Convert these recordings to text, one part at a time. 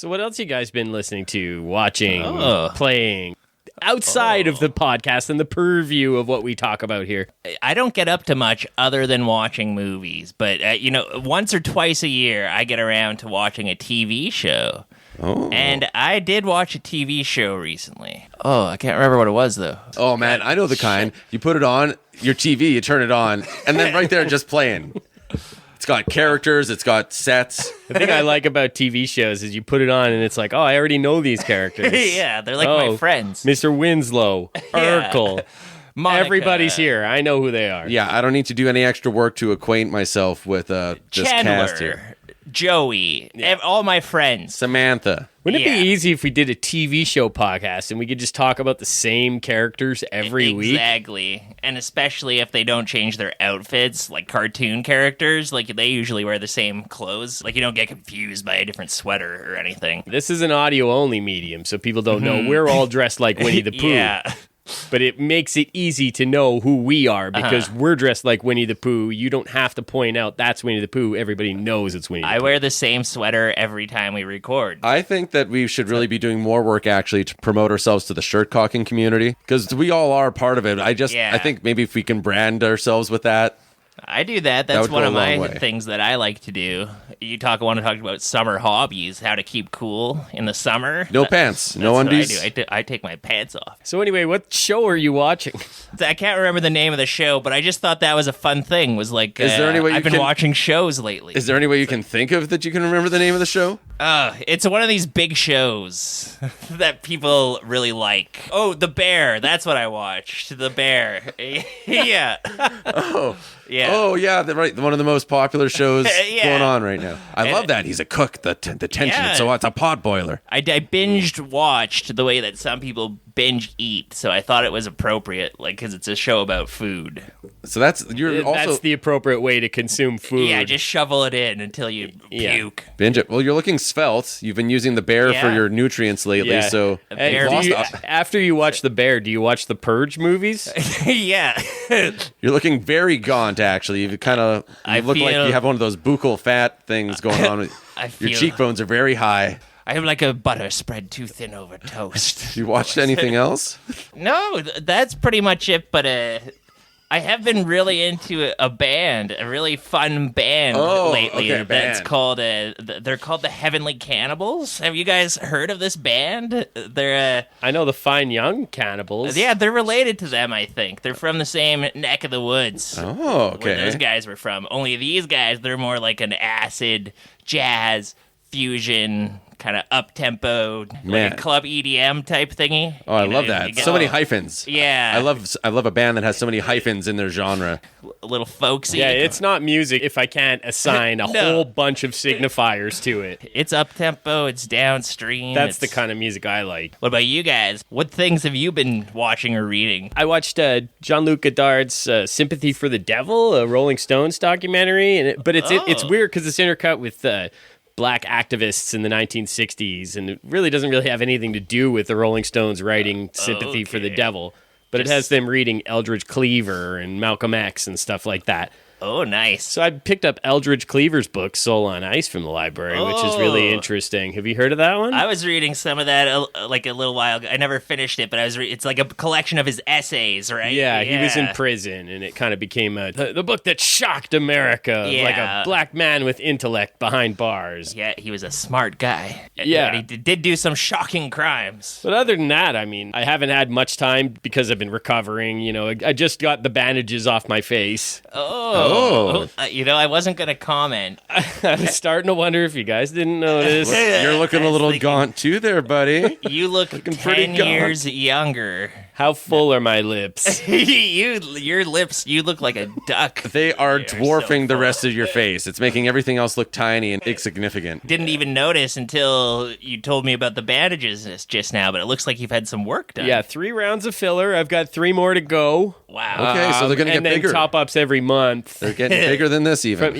So what else you guys been listening to, watching, playing, outside of the podcast and the purview of what we talk about here? I don't get up to much other than watching movies, but, once or twice a year, I get around to watching a TV show. Oh. And I did watch a TV show recently. Oh, I can't remember what it was, though. Oh, man, I know the kind. You put it on, your TV, you turn it on, and then right there, just playing. It's got characters, it's got sets. The thing I like about TV shows is you put it on and it's like, oh, I already know these characters. Yeah, they're like my friends. Mr. Winslow, Urkel. Monica. Everybody's here. I know who they are. Yeah, I don't need to do any extra work to acquaint myself with this Chandler, cast here. Joey, all my friends. Samantha. Wouldn't it be easy if we did a TV show podcast and we could just talk about the same characters every week? Exactly. And especially if they don't change their outfits, like cartoon characters, like they usually wear the same clothes. Like you don't get confused by a different sweater or anything. This is an audio-only medium, so people don't know. We're all dressed like Winnie the Pooh. Yeah. But it makes it easy to know who we are because we're dressed like Winnie the Pooh. You don't have to point out that's Winnie the Pooh. Everybody knows it's Winnie the Pooh. I wear the same sweater every time we record. I think that we should really be doing more work actually to promote ourselves to the shirt cocking community because we all are part of it. I think maybe if we can brand ourselves with that. I do that. That's one of my things that I like to do. You want to talk about summer hobbies, how to keep cool in the summer. No pants, no undies. What I do. I take my pants off. So anyway, what show are you watching? I can't remember the name of the show, but I just thought that was a fun thing. Was like, is there any way I've been watching shows lately. Is there any way you can think of that you can remember the name of the show? It's one of these big shows that people really like. Oh, The Bear. That's what I watched. The Bear. Yeah. Yeah. Oh, yeah, right. One of the most popular shows going on right now. I love that. He's a cook. The tension. Yeah. So it's a pot boiler. I binged watched the way that some people binge eat, so I thought it was appropriate, like, because it's a show about food. So that's the appropriate way to consume food. Yeah, just shovel it in until you puke. Binge it. Well, you're looking svelte. You've been using the bear for your nutrients lately, so... After you watch The Bear, do you watch the Purge movies? Yeah. You're looking very gaunt, actually. You look like you have one of those buccal fat things going on. Your cheekbones are very high. I am like a butter spread too thin over toast. You watched anything else? No, that's pretty much it, but I have been really into a band, a really fun band lately. That's called they're called the Heavenly Cannibals. Have you guys heard of this band? They're I know the Fine Young Cannibals. Yeah, they're related to them, I think. They're from the same neck of the woods. Oh, okay. Where those guys were from. Only these guys, they're more like an acid, jazz, fusion, kind of up-tempo, like a club EDM type thingy. Oh, I love that. So many hyphens. Yeah. I love a band that has so many hyphens in their genre. A little folksy. Yeah, it's not music if I can't assign a whole bunch of signifiers to it. It's up-tempo, it's downstream. That's the kind of music I like. What about you guys? What things have you been watching or reading? I watched Jean-Luc Godard's Sympathy for the Devil, a Rolling Stones documentary, but it's weird because it's intercut with... black activists in the 1960s, and it really doesn't really have anything to do with the Rolling Stones writing Sympathy for the Devil, but it has them reading Eldridge Cleaver and Malcolm X and stuff like that. Oh, nice. So I picked up Eldridge Cleaver's book, Soul on Ice, from the library, which is really interesting. Have you heard of that one? I was reading some of that like a little while ago. I never finished it, but it's like a collection of his essays, right? Yeah, he was in prison, and it kind of became the book that shocked America, like a black man with intellect behind bars. Yeah, he was a smart guy. Yeah. He did do some shocking crimes. But other than that, I mean, I haven't had much time because I've been recovering. You know, I just got the bandages off my face. Oh. I wasn't going to comment. I was starting to wonder if you guys didn't notice. You're looking a little gaunt too there, buddy. You look 10 years younger. How full are my lips? Your lips, you look like a duck. They are dwarfing the rest of your face. It's making everything else look tiny and insignificant. Didn't even notice until you told me about the bandages just now, but it looks like you've had some work done. Yeah, 3 rounds of filler. I've got 3 more to go. Wow. Okay, so they're going to get bigger. And then top-ups every month. They're getting bigger than this even.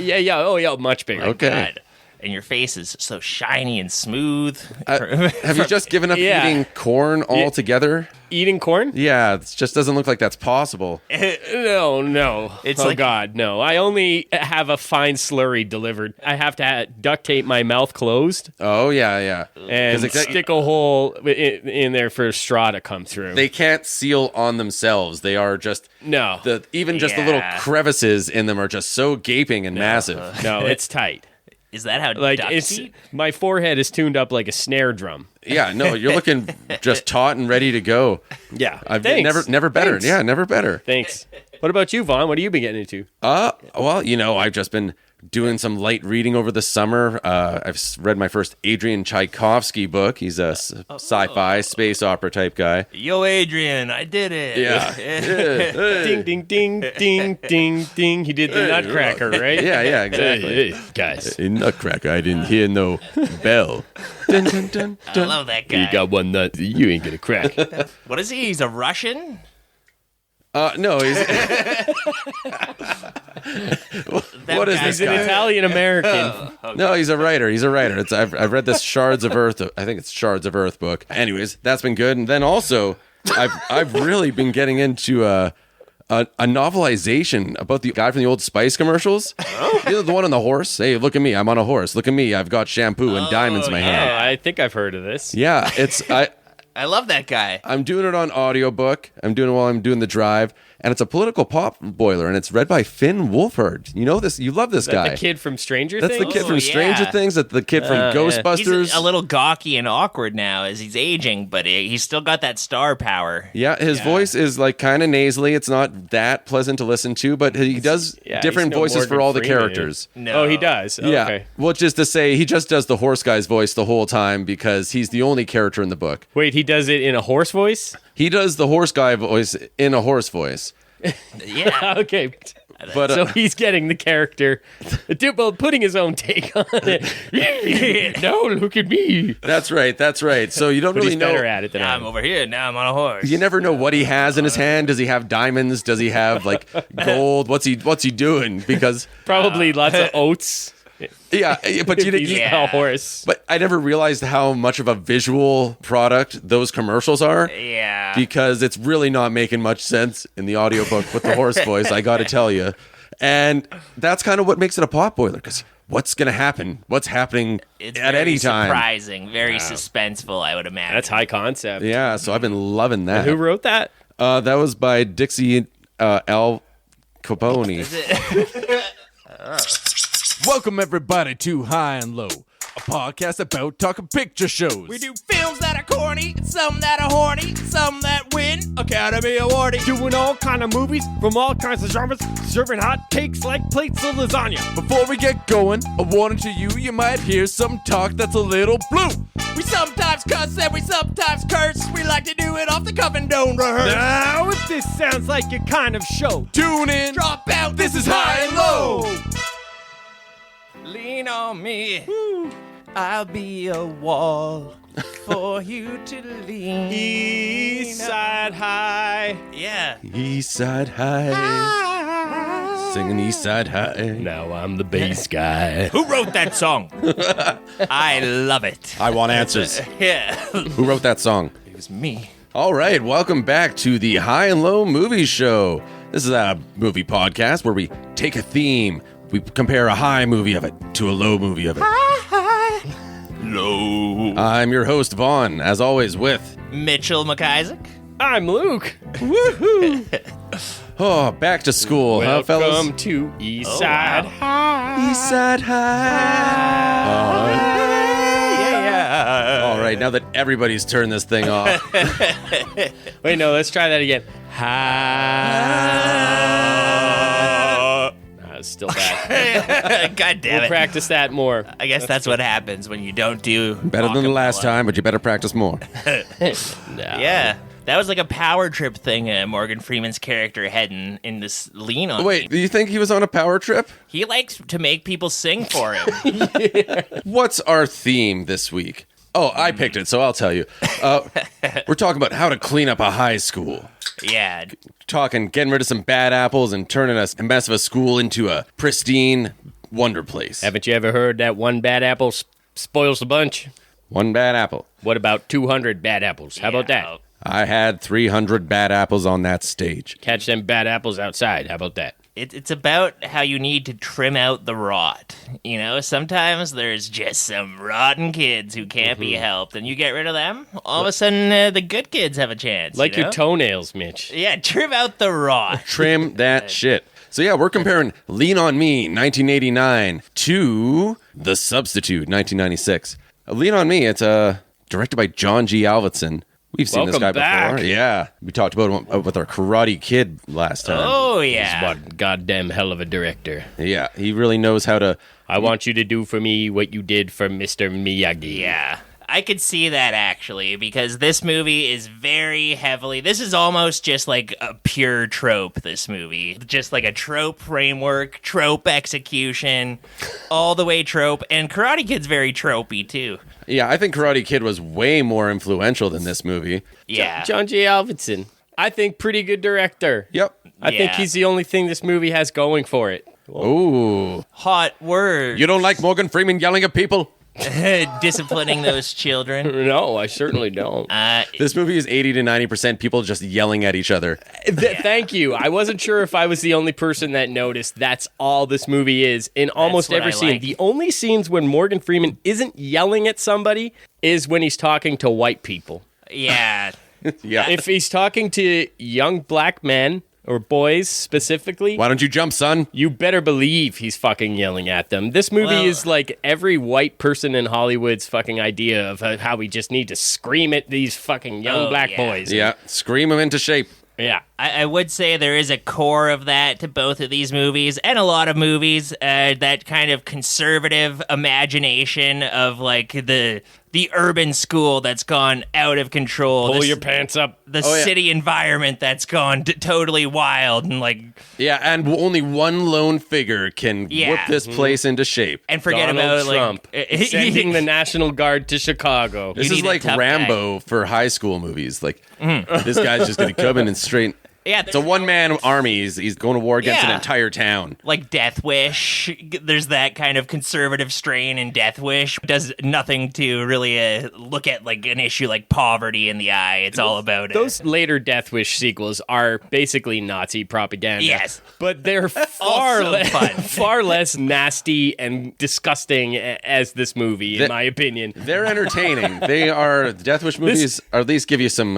Much bigger. Okay. God. and your face is so shiny and smooth. Have you just given up eating corn altogether? Eating corn? Yeah, it just doesn't look like that's possible. No. It's God, no. I only have a fine slurry delivered. I have to duct tape my mouth closed. Oh, yeah. And stick a hole in there for a straw to come through. They can't seal on themselves. They are just... No. The little crevices in them are just so gaping and massive. No, it's tight. Is that how ducks eat? My forehead is tuned up like a snare drum. Yeah, no, you're looking just taut and ready to go. Yeah. Thanks. Never better. Thanks. Yeah, never better. Thanks. What about you, Vonn? What have you been getting into? Well, I've just been doing some light reading over the summer. I've read my first Adrian Tchaikovsky book. He's a sci-fi space opera type guy. Yo, Adrian, I did it. Yeah. Ding, ding, ding, ding, ding, ding. He did the Nutcracker, right? Yeah, exactly. Hey, guys. In Nutcracker, I didn't hear no bell. Dun, dun, dun, I dun. love that guy. You got one nut. You ain't gonna crack. What is he? He's a Russian? No, he's... What is this He's an guy? Italian American. No, he's a writer. I've read this Shards of Earth. I think it's Shards of Earth book. Anyways, that's been good. And then also, I've really been getting into a novelization about the guy from the Old Spice commercials. You know, the one on the horse. Hey, look at me. I'm on a horse. Look at me. I've got shampoo and diamonds in my hand. I think I've heard of this. Yeah, I love that guy. I'm doing it on audiobook. I'm doing it while I'm doing the drive. And it's a political pop boiler, and it's read by Finn Wolfhard. You know this. You love this guy. The kid from Stranger That's Things? the kid from Stranger Things. That's the kid from Ghostbusters. He's a little gawky and awkward now as he's aging, but he's still got that star power. Yeah, his voice is like kind of nasally. It's not that pleasant to listen to, but he does different he's no voices for Morgan all the Freeman. characters. No. Oh, he does? Yeah. Okay. Well, just to say, he just does the horse guy's voice the whole time because he's the only character in the book. Wait, he does it in a horse voice? He does the horse guy voice in a horse voice. Yeah. Okay. But So he's getting the character, putting his own take on it. No, look at me. that's right. So you don't But really he's know. better at it than I I'm am. over here. Now I'm on a horse. You never know what he has in his hand. Does he have diamonds? Does he have like gold? What's he doing? Because Probably lots of oats. yeah, but you He's didn't. a horse. But I never realized how much of a visual product those commercials are. Yeah. Because it's really not making much sense in the audiobook with the horse voice, I got to tell you. And that's kind of what makes it a pot boiler, because what's going to happen? What's happening It's at very any time? Surprising, very suspenseful, I would imagine. That's high concept. Yeah, so I've been loving that. Who wrote that? That was by Dixie L. Capone. Welcome everybody to High and Low, a podcast about talking picture shows. We do films that are corny, some that are horny, some that win Academy Award. Doing all kind of movies from all kinds of genres, serving hot takes like plates of lasagna. Before we get going, a warning to you, you might hear some talk that's a little blue. We sometimes cuss and we sometimes curse. We like to do it off the cuff and don't rehearse. Now, if this sounds like your kind of show, Tune in. Drop out, This is High and Low. Lean on me. I'll be a wall for you to lean. East Side High. Yeah. East Side High. Singing East Side High. Now I'm the bass guy. Who wrote that song? I love it. I want answers. Yeah. Who wrote that song? It was me. All right, welcome back to the High and Low Movie Show. This is a movie podcast where we take a theme, we compare a high movie of it to a low movie of it. Low. I'm your host, Vonn, as always, with... Mitchell McIsaac. I'm Luke. Oh, back to school, huh, fellas? Welcome to East Side wow. High. East Side High. Yeah. All right, now that everybody's turned this thing off. Wait, no, let's try that again. High. It's still bad. God damn We'll it. practice that more. I guess that's what happens when you don't do Better than the last acapella. time, but you better practice more. No. Yeah. That was like a power trip thing Morgan Freeman's character had in this lean on. Wait, do you think he was on a power trip? He likes to make people sing for him. What's our theme this week? Oh, I picked it, so I'll tell you. We're talking about how to clean up a high school. Yeah. Talking getting rid of some bad apples and turning a mess of a school into a pristine, wonder place. Haven't you ever heard that one bad apple spoils the bunch? One bad apple. What about 200 bad apples? How about that? I had 300 bad apples on that stage. Catch them bad apples outside. How about that? It's about how you need to trim out the rot. You know, sometimes there's just some rotten kids who can't be helped, and you get rid of them, all of a sudden the good kids have a chance. Like you know? your toenails, Mitch. Yeah, trim out the rot. Trim that shit. So yeah, we're comparing Lean on Me, 1989, to The Substitute, 1996. Lean on Me, it's directed by John G. Avildsen. We've seen this guy Welcome back. before. Yeah. We talked about him with our Karate Kid last time. Oh, He's yeah. one goddamn hell of a director. Yeah, he really knows how to... I want you to do for me what you did for Mr. Miyagi. Yeah. I could see that, actually, because this movie is very heavily... This is almost just like a pure trope, this movie. Just like a trope framework, trope execution, all the way trope. And Karate Kid's very tropey, too. Yeah, I think Karate Kid was way more influential than this movie. Yeah. John J. Avildsen. I think pretty good director. Yep. I think he's the only thing this movie has going for it. Ooh. Hot word. You don't like Morgan Freeman yelling at people? Disciplining those children. No, I certainly don't. This movie is 80 to 90% people just yelling at each other. Thank you. I wasn't sure if I was the only person that noticed that's all this movie is in almost what every I scene. like. The only scenes when Morgan Freeman isn't yelling at somebody is when he's talking to white people. Yeah. Yeah. If he's talking to young black men or boys specifically, Why don't you jump, son? you better believe he's fucking yelling at them. This movie Well- is like every white person in Hollywood's fucking idea of how we just need to scream at these fucking young Oh, black yeah. boys. Yeah, scream him into shape. Yeah. I would say there is a core of that to both of these movies and a lot of movies, that kind of conservative imagination of like the urban school that's gone out of control. Pull the your pants up. The Oh, yeah. city environment that's gone totally wild and like, Yeah, and only one lone figure can Yeah. whip this place into shape. and forget Donald about Trump like sending the National Guard to Chicago. This You is need a like tough Rambo for high school movies. Like, this guy's just going to come in and straight... Yeah, It's a one-man army. He's going to war against an Yeah. entire town. like Death Wish. There's that kind of conservative strain in Death Wish. Does nothing to really look at like an issue like poverty in the eye. It's all about Those later Death Wish sequels are basically Nazi propaganda. Yes. But they're far, Also fun. far less nasty and disgusting as this movie, in my opinion. They're entertaining. They are... Death Wish movies or at least give you some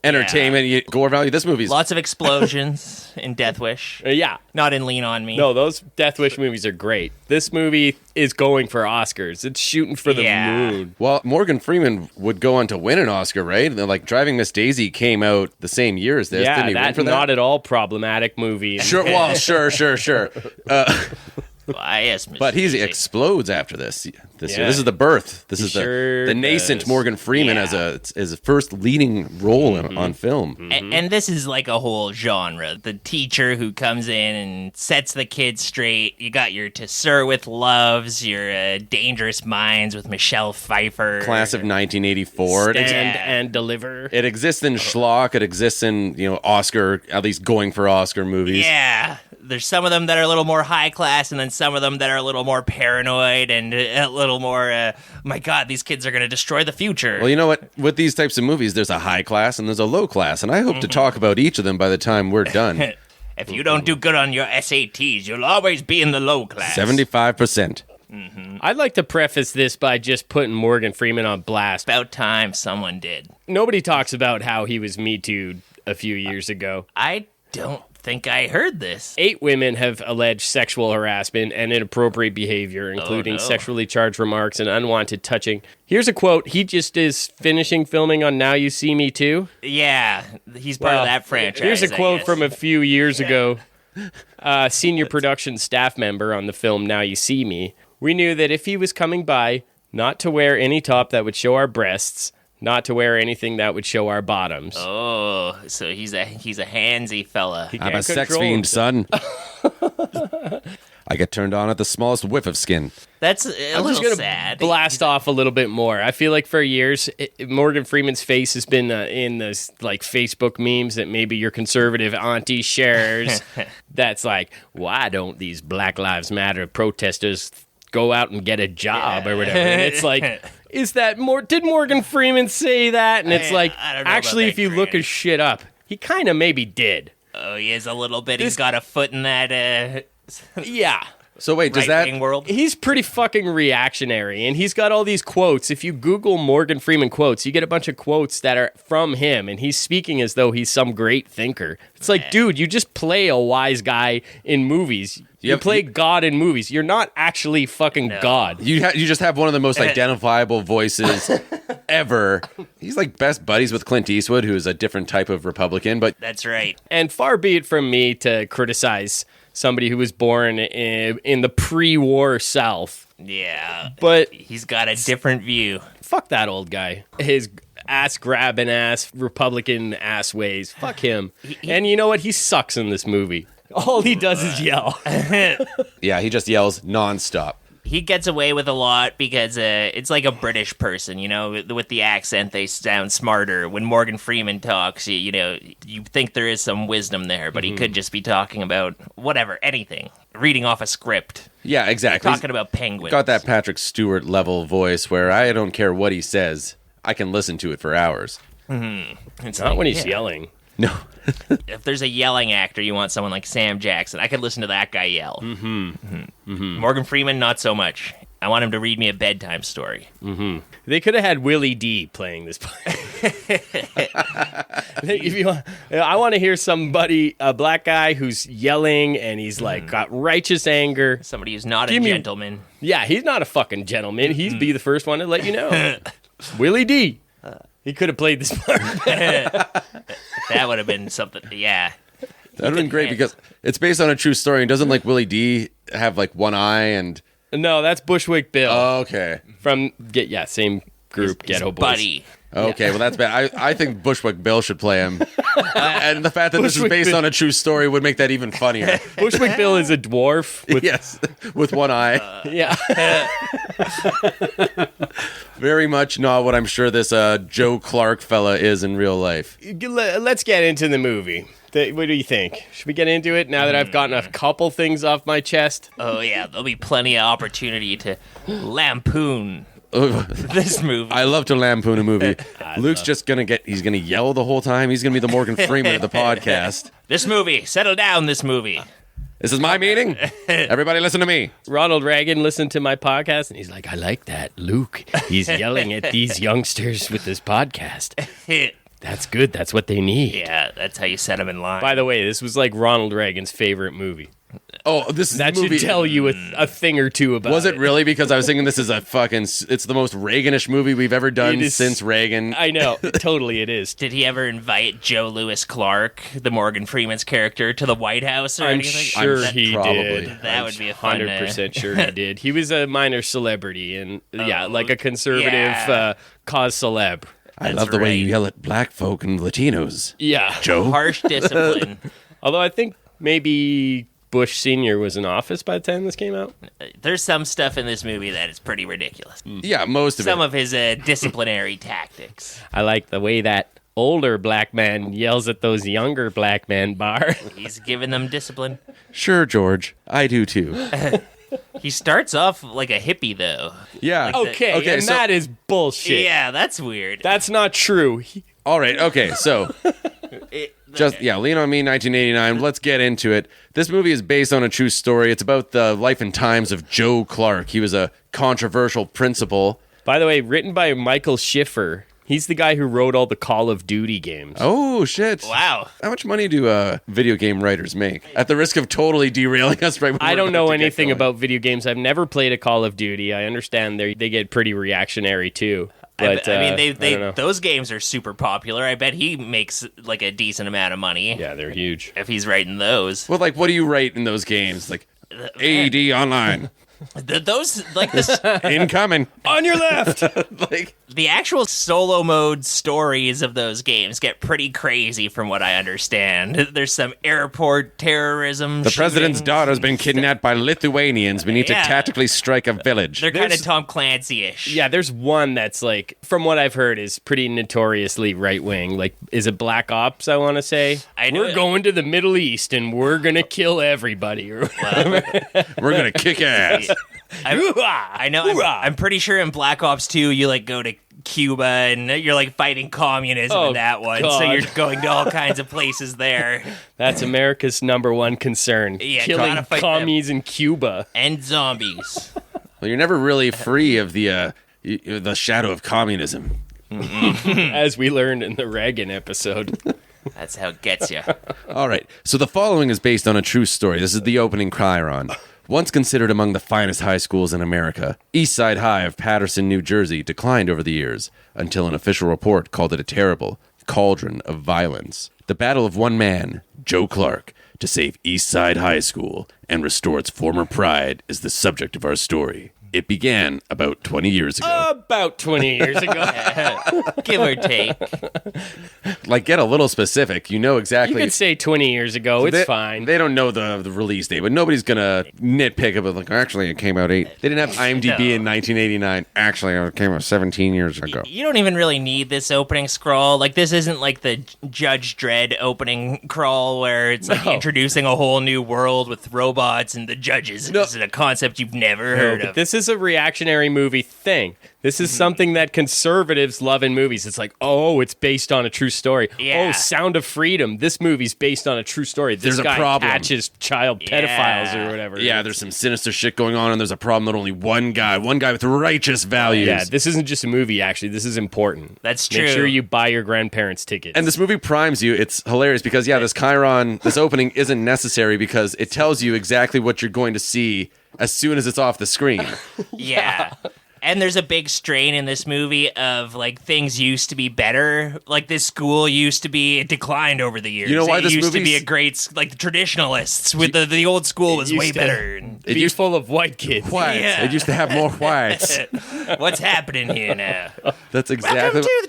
entertainment, gore value. This movie's... Lots of explosions in Death Wish. Yeah. Not in Lean on Me. No, those Death Wish movies are great. This movie is going for Oscars. It's shooting for the Yeah. moon. Well, Morgan Freeman would go on to win an Oscar, right? Like Driving Miss Daisy came out the same year as this. Yeah, Didn't he win that's for that? not at all problematic movie. Sure. Well, sure. Yes, Miss But he Daisy. explodes after this. This year. Yeah. This is the birth. This He is sure the nascent does. Morgan Freeman Yeah. as a first leading role on film. And this is like a whole genre. The teacher who comes in and sets the kids straight. You got your To Sir with Loves, your Dangerous Minds with Michelle Pfeiffer. Class of 1984. Stand and Deliver. It exists in schlock. It exists in Oscar, at least going for Oscar movies. Yeah. There's some of them that are a little more high class, and then some of them that are a little more paranoid and a little more, my God, these kids are going to destroy the future. Well, you know what? With these types of movies, there's a high class and there's a low class, and I hope to talk about each of them by the time we're done. If you don't do good on your SATs, you'll always be in the low class. 75%. I'd like to preface this by just putting Morgan Freeman on blast. About time someone did. Nobody talks about how he was Me Too'd a few years ago. I don't think I heard this. 8 women have alleged sexual harassment and inappropriate behavior, including no. sexually charged remarks and unwanted touching. Here's a quote. He just is finishing filming on Now You See Me Too. Yeah, he's part of that franchise. Here's a I quote guess. from a few years ago. Senior production staff member on the film Now You See Me. We knew that if he was coming by, not to wear any top that would show our breasts, not to wear anything that would show our bottoms. Oh, so he's a handsy fella. I'm a Can't sex control fiend, son. I get turned on at the smallest whiff of skin. That's a I'm just little gonna sad. blast off a little bit more. I feel like for years, Morgan Freeman's face has been in those like Facebook memes that maybe your conservative auntie shares. That's like, why don't these Black Lives Matter protesters go out and get a job or whatever? And it's like, is that more? Did Morgan Freeman say that? And it's like, I don't know actually, about if you that, look Grant. his shit up, he kind of maybe did. Oh, he is a little bit. He's got a foot in that Yeah. So wait, does right-wing that... world. He's pretty fucking reactionary, and he's got all these quotes. If you Google Morgan Freeman quotes, you get a bunch of quotes that are from him, and he's speaking as though he's some great thinker. It's like, dude, you just play a wise guy in movies. You play God in movies. You're not actually fucking God. You just have one of the most identifiable voices ever. He's like best buddies with Clint Eastwood, who is a different type of Republican, but That's right. And far be it from me to criticize somebody who was born in the pre-war South. Yeah. But He's got a different view. fuck that old guy. His ass-grabbing ass, Republican ass ways. Fuck him. And you know what? He sucks in this movie. All he does is yell. yeah, he just yells nonstop. He gets away with a lot because it's like a British person, you know, with the accent, they sound smarter. When Morgan Freeman talks, you know, you think there is some wisdom there, but he could just be talking about whatever, anything, reading off a script, Yeah, exactly. talking about penguins. Got that Patrick Stewart level voice where I don't care what he says. I can listen to it for hours. It's Not like, when he's yeah. yelling. No. If there's a yelling actor, you want someone like Sam Jackson. I could listen to that guy yell. Morgan Freeman, not so much. I want him to read me a bedtime story. They could have had Willie D playing this part. If you want, I want to hear somebody, a black guy who's yelling and he's like got righteous anger. Somebody who's not Give a me- gentleman. Yeah, he's not a fucking gentleman. He'd be the first one to let you know. Willie D. He could have played this part. That would have been something. Yeah. That would have been great because it's based on a true story. And doesn't like Willie D have like one eye and... No, that's Bushwick Bill Okay. from same group, His Ghetto Boys. buddy. Okay, well that's bad. I think Bushwick Bill should play him. And the fact that this is Bushwick based Bill. on a true story would make that even funnier. Bushwick Bill is a dwarf with Yes, with one eye. yeah. Very much not what I'm sure this Joe Clark fella is in real life. Let's get into the movie. What do you think? Should we get into it now that I've gotten a couple things off my chest? Oh, yeah. There'll be plenty of opportunity to lampoon this movie. I love to lampoon a movie. Luke's just he's gonna yell the whole time. He's gonna be the Morgan Freeman of the podcast. This movie. Settle down, this movie. This is my meeting. Everybody listen to me. Ronald Reagan listened to my podcast and he's like, I like that. Luke, he's yelling at these youngsters with this podcast. That's good. That's what they need. Yeah, that's how you set them in line. By the way, this was like Ronald Reagan's favorite movie. Oh, this is That movie. should tell you a thing or two about Was it really? Because I was thinking this is it's the most Reaganish movie we've ever done It is- since Reagan. I know. Totally it is. Did he ever invite Joe Louis Clark, the Morgan Freeman's character, to the White House or I'm anything? sure I'm he probably. did. That would be a fun... 100% sure he did. He was a minor celebrity and, like a conservative yeah. cause celeb. I love the way you right. yell at black folk and Latinos. Yeah. Joe. Harsh discipline. Although I think maybe Bush Sr. was in office by the time this came out. There's some stuff in this movie that is pretty ridiculous. Yeah, most of Some it. of his disciplinary tactics. I like the way that older black man yells at those younger black men bar. He's giving them discipline. Sure, George. I do too. He starts off like a hippie, though. Yeah. Okay, and so- that is bullshit. Yeah, that's weird. That's not true. All right. Okay. So, Lean on Me, 1989. Let's get into it. This movie is based on a true story. It's about the life and times of Joe Clark. He was a controversial principal. By the way, written by Michael Schiffer. He's the guy who wrote all the Call of Duty games. Oh shit! Wow. How much money do video game writers make? At the risk of totally derailing us, right? when I we're don't about know to get anything going. about video games. I've never played a Call of Duty. I understand they get pretty reactionary too. But I mean, I don't know. those games are super popular. I bet he makes like a decent amount of money Yeah, they're huge. if he's writing those. Well, like, what do you write in those games? Like AED Online. Those, like, this, Incoming. On your left. Like, the actual solo mode stories of those games get pretty crazy from what I understand. There's some airport terrorism. the president's shootings. daughter's been kidnapped by Lithuanians. We need to Yeah. tactically strike a village. They're kind of Tom Clancy-ish. Yeah, there's one that's like, from what I've heard, is pretty notoriously right wing. Like, is it Black Ops? I want to say. We're going to the Middle East and we're gonna kill everybody. Or We're going to kick ass. I know. I'm pretty sure in Black Ops 2, you like go to Cuba and you're like fighting communism in that one. So God. you're going to all kinds of places there. That's America's #1 concern. Yeah, killing gotta fight commies in Cuba. And zombies. Well, you're never really free of the shadow of communism. As we learned in the Reagan episode. That's how it gets you. All right. So the following is based on a true story. This is the opening chyron. Once considered among the finest high schools in America, Eastside High of Paterson, New Jersey declined over the years until an official report called it a terrible cauldron of violence. The battle of one man, Joe Clark, to save Eastside High School and restore its former pride is the subject of our story. It began about 20 years ago. About 20 years ago. Give or take. Like, get a little specific. You know You exactly. could say 20 years ago. It's fine. They don't know the release date, but nobody's going to nitpick about, like, actually, it came out 8. They didn't have IMDb in 1989. Actually, it came out 17 years ago. You don't even really need this opening scroll. Like, this isn't like the Judge Dredd opening crawl where it's like introducing a whole new world with robots and the judges. No. This is a concept you've never heard of. This is a reactionary movie thing. This is something that conservatives love in movies. It's like, oh, it's based on a true story. Yeah. Oh, Sound of Freedom. This movie's based on a true story. This There's a guy problem. catches child pedophiles or whatever. Yeah, there's some sinister shit going on, and there's a problem that only one guy with righteous values. Yeah, this isn't just a movie, actually. This is important. That's Make true. sure you buy your grandparents' tickets. And this movie primes you. It's hilarious because, this chyron, this opening isn't necessary because it tells you exactly what you're going to see as soon as it's off the screen. Yeah. And there's a big strain in this movie of, like, things used to be better. Like, this school used to be, it declined over the years. You know why it this used to be movie's- a great, like, the traditionalists with the old school was way used to better. be full of white kids. Whites. Yeah. It used to have more whites. What's happening here now? That's exactly Welcome to the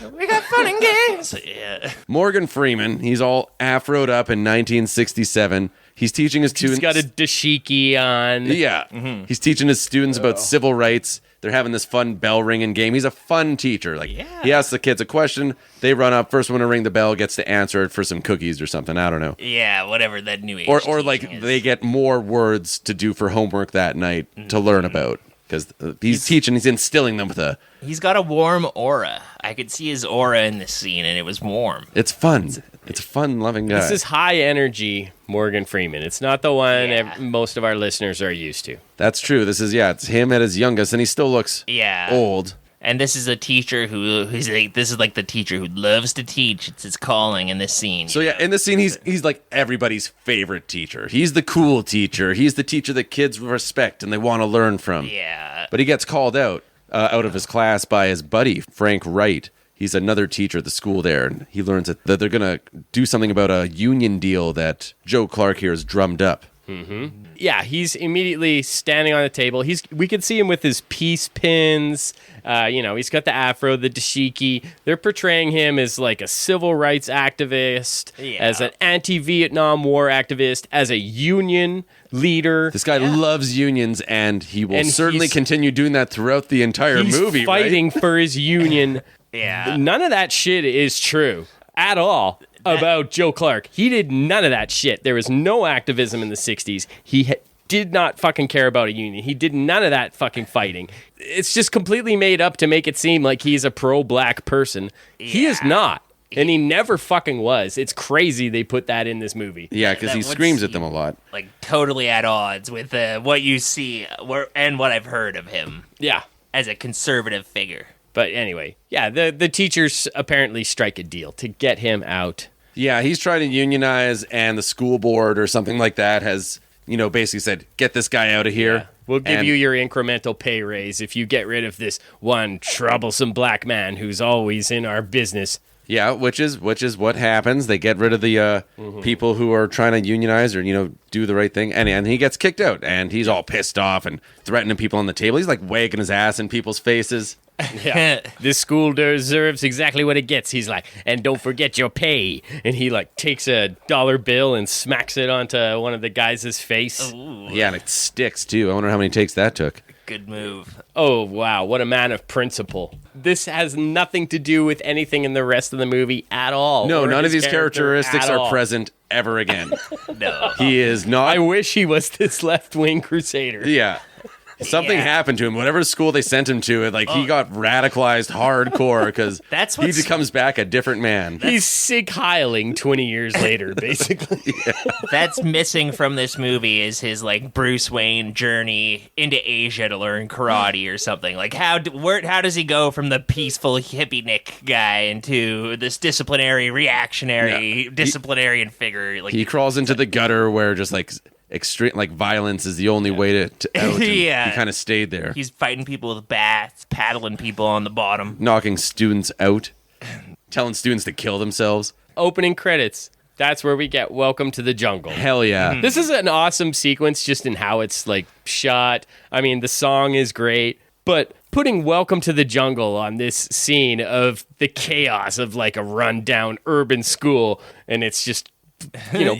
jungle. We got fun and games. Yeah. Morgan Freeman. He's all afroed up in 1967. He's teaching his He's students. got a dashiki on. Yeah. He's teaching his students about civil rights. They're having this fun bell ringing game. He's a fun teacher. Like, he asks the kids a question. They run up. First one to ring the bell gets to answer it for some cookies or something. I don't know. Yeah, whatever that new age Or like teaching is. they get more words to do for homework that night to learn about. Because he's teaching, he's instilling them with a. He's got a warm aura. I could see his aura in this scene, and it was warm. It's fun. It's a fun loving guy. This is high energy Morgan Freeman. It's not the one Yeah. most of our listeners are used to. That's true. This is it's him at his youngest, and he still looks old. And this is a teacher who's like, this is like the teacher who loves to teach. It's his calling in this scene. So in this scene, he's like everybody's favorite teacher. He's the cool teacher. He's the teacher that kids respect and they want to learn from. Yeah. But he gets called out of his class by his buddy Frank Wright. He's another teacher at the school there, and he learns that they're going to do something about a union deal that Joe Clark here has drummed up. Yeah, he's immediately standing on the table. We can see him with his peace pins. He's got the afro, the dashiki. They're portraying him as like a civil rights activist, as an anti-Vietnam War activist, as a union leader. This guy loves unions, and he will certainly continue doing that throughout the entire He's movie. fighting for his union. Yeah. None of that shit is true at all about Joe Clark. He did none of that shit. There was no activism in the 60s. He did not fucking care about a union. He did none of that fucking fighting. It's just completely made up to make it seem like he's a pro-black person. He is not. And he never fucking was. It's crazy they put that in this movie. Yeah, because he screams at them a lot. Like, totally at odds with what you see and what I've heard of him. Yeah. As a conservative figure. But anyway, yeah, the teachers apparently strike a deal to get him out. Yeah, he's trying to unionize, and the school board or something like that has, basically said, get this guy out of here. Yeah. We'll give And- you your incremental pay raise if you get rid of this one troublesome black man who's always in our business. Yeah, which is what happens. They get rid of the people who are trying to unionize or do the right thing, and he gets kicked out, and he's all pissed off and threatening people on the table. He's like wagging his ass in people's faces. Yeah. This school deserves exactly what it gets. He's like, and don't forget your pay. And he like takes a dollar bill and smacks it onto one of the guys' face. Ooh, Yeah, and it sticks too. I wonder how many takes that took. good move. Oh, wow. What a man of principle. This has nothing to do with anything in the rest of the movie at all. No, or none of his these character characteristics at are all. present ever again. No. He is not. I wish he was this left-wing crusader. Yeah. Something Yeah. happened to him. Whatever school they sent him to, he got radicalized hardcore because That's he what's- comes back a different man. He's Sig Heiling 20 years later, basically. That's missing from this movie is his like Bruce Wayne journey into Asia to learn karate or something. Like how does he go from the peaceful hippie Nick guy into this disciplinary reactionary disciplinarian figure? Like He crawls into the gutter where just like extreme violence is the only way to out. And Yeah. He kind of stayed there, he's fighting people with bats, paddling people on the bottom. knocking students out, telling students to kill themselves. Opening credits. That's where we get Welcome to the Jungle. Hell yeah. This is an awesome sequence just in how it's like shot. I mean, the song is great, but putting Welcome to the Jungle on this scene of the chaos of like a rundown urban school, and it's just,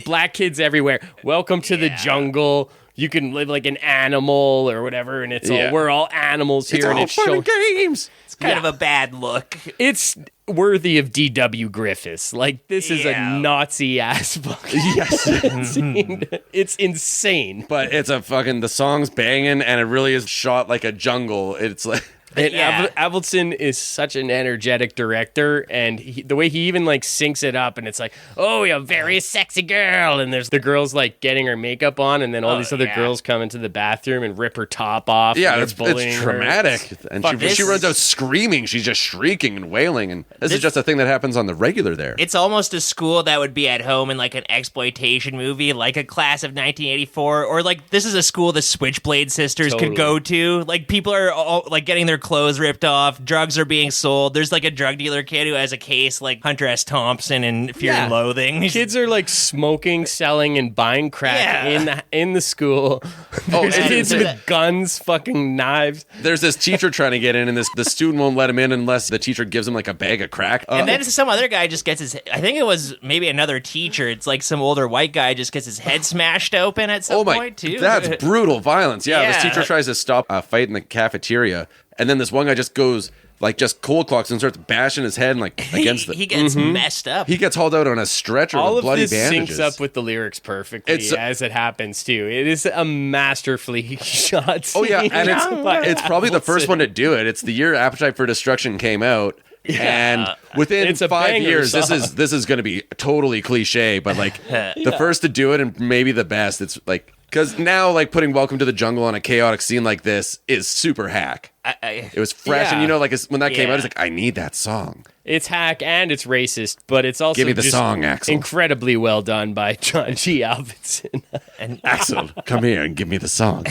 black kids everywhere. Welcome to the jungle. You can live like an animal or whatever, and it's all, we're all animals here, It's and all it's fun and games. It's kind of a bad look. it's worthy of D.W. Griffiths. Like, this is a Yeah. Nazi-ass fucking Yes. scene. It's insane. But it's the song's banging and it really is shot like a jungle. It's like, And Yeah. Avildsen is such an energetic director, and the way he even like syncs it up, and it's like, oh, you're a very sexy girl, and there's the girl's like getting her makeup on, and then all these other yeah. girls come into the bathroom and rip her top off. yeah, and it's bullying her. traumatic. And Fuck, she this runs is- out screaming. She's just shrieking and wailing. And this is just a thing that happens on the regular there. It's almost a school that would be at home in like an exploitation movie, like a Class of 1984, or like this is a school the Switchblade sisters could go to. Like people are all like getting their clothes ripped off, drugs are being sold. There's like a drug dealer kid who has a case like Hunter S. Thompson and Fear and Loathing. Kids are like smoking, selling, and buying crack Yeah. in the school. There's and kids there's with guns, fucking knives. There's this teacher trying to get in, and the student won't let him in unless the teacher gives him like a bag of crack. And then some other guy just gets his. I think it was maybe another teacher. It's like some older white guy just gets his head smashed open at some point too. That's brutal violence. Yeah, this Yeah. teacher tries to stop a fight in the cafeteria, and then this one guy just goes like just cold clocks and starts bashing his head like against the. he gets messed up. He gets hauled out on a stretcher All with of bloody this bandages. syncs up with the lyrics perfectly It's- as it happens too. It is a masterfully shot scene. Oh yeah, and by it's probably the first Avildsen. one to do it. It's the year Appetite for Destruction came out. And within It's a 5 banger years, song. this is going to be totally cliche, but like the first to do it and maybe the best. It's like because now like putting Welcome to the Jungle on a chaotic scene like this is super hack. It was fresh, Yeah. and like when that came out, Yeah. it's like I need that song. It's hack and it's racist, but it's also Give me the just song, Axel. incredibly well done by John G. Avildsen. And Axel, come here and give me the song.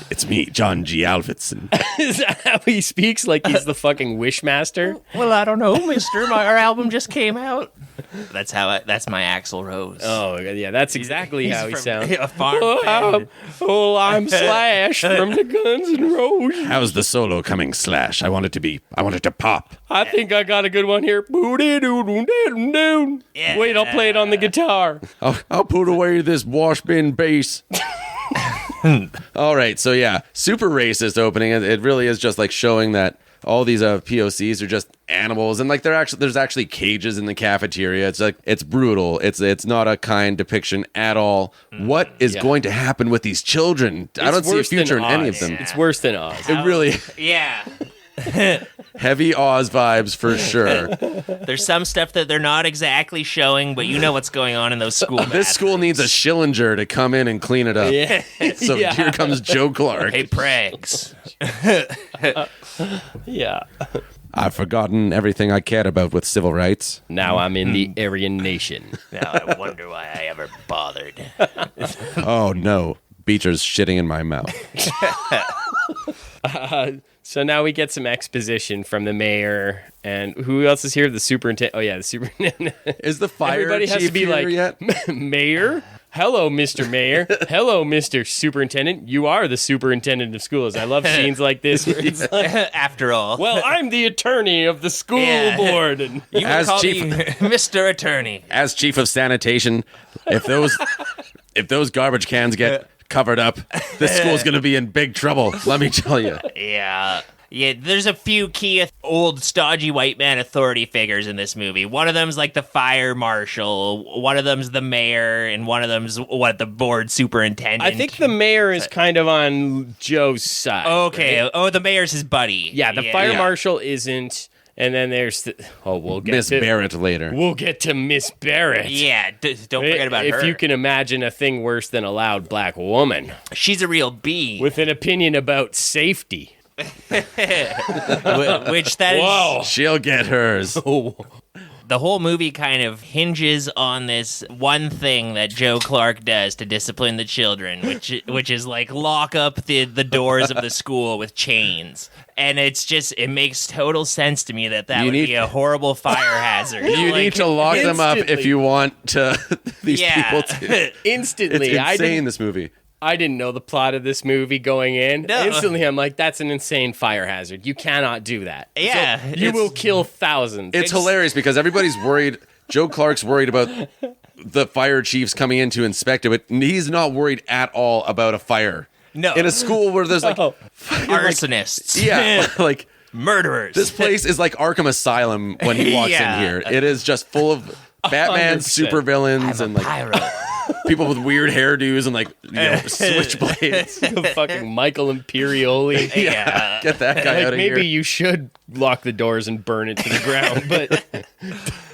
It's me, John G. Avildsen. Is that how he speaks? Like he's the fucking wishmaster? well, I don't know, Mister. Our album just came out. That's how. That's my Axl Rose. Oh yeah, that's exactly how he from sounds. A farm. Oh, I'm Slash from the Guns N' Roses. How's the solo coming, Slash? I want it to pop. I think I got a good one here. Boo-dee-doo-doo-doo-doo. Yeah. Wait, I'll play it on the guitar. I'll put away this wash bin bass. All right, so yeah, super racist opening. It really is just like showing that all these POCs are just animals, and like there's actually cages in the cafeteria. It's like it's brutal. It's not a kind depiction at all. What is going to happen with these children? I don't It's see a worse than future in any of Oz. them. It's worse than Oz. It really Yeah. heavy Oz vibes for sure. There's some stuff that they're not exactly showing, but you know what's going on in those school. This school needs a Schillinger to come in and clean it up. Yeah. So Yeah. here comes Joe Clark. Hey, Prags. Yeah. I've forgotten everything I cared about with civil rights. Now I'm in the Aryan Nation. Now I wonder why I ever bothered. Oh no, Beecher's shitting in my mouth. So now we get some exposition from the mayor, and who else is here? The superintendent. Oh yeah, the superintendent. Is the fire Everybody has chief to be here like, yet? Mayor? Hello, Mr. Mayor. Hello, Mr. Superintendent. You are the superintendent of schools. I love scenes like this. Where it's like, After all. well, I'm the attorney of the school board. And you As call chief- me Mr. Attorney. As chief of sanitation, if those garbage cans get covered up, this school's going to be in big trouble. Let me tell you. Yeah. Yeah, there's a few key old stodgy white man authority figures in this movie. One of them's like the fire marshal, one of them's the mayor, and one of them's the board superintendent. I think the mayor is kind of on Joe's side. Okay. right? Oh, the mayor's his buddy. Yeah, the fire Yeah. marshal isn't, and then there's we'll get Miss to Barrett later. We'll get to Miss Barrett. Yeah, don't forget about if her. you can imagine a thing worse than a loud black woman She's a real bee. with an opinion about safety. Which that is... Whoa. She'll get hers. The whole movie kind of hinges on this one thing that Joe Clark does to discipline the children, which is like lock up the doors of the school with chains. And it makes total sense to me that would be a horrible fire hazard. You need to lock them up if you want these people to. Instantly, It's insane, this movie. I didn't know the plot of this movie going in. No. Instantly, I'm like, that's an insane fire hazard. You cannot do that. Yeah, So you will kill thousands. It's hilarious because everybody's worried. Joe Clark's worried about the fire chiefs coming in to inspect it, but he's not worried at all about a fire. No. In a school where there's like Arsonists. yeah, like Murderers. this place is like Arkham Asylum when he walks Yeah. in here. It is just full of Batman 100%. supervillains and like Pyro. people with weird hairdos and like switchblades. fucking Michael Imperioli. Yeah. Get that guy out Like of maybe here. you should lock the doors and burn it to the ground, but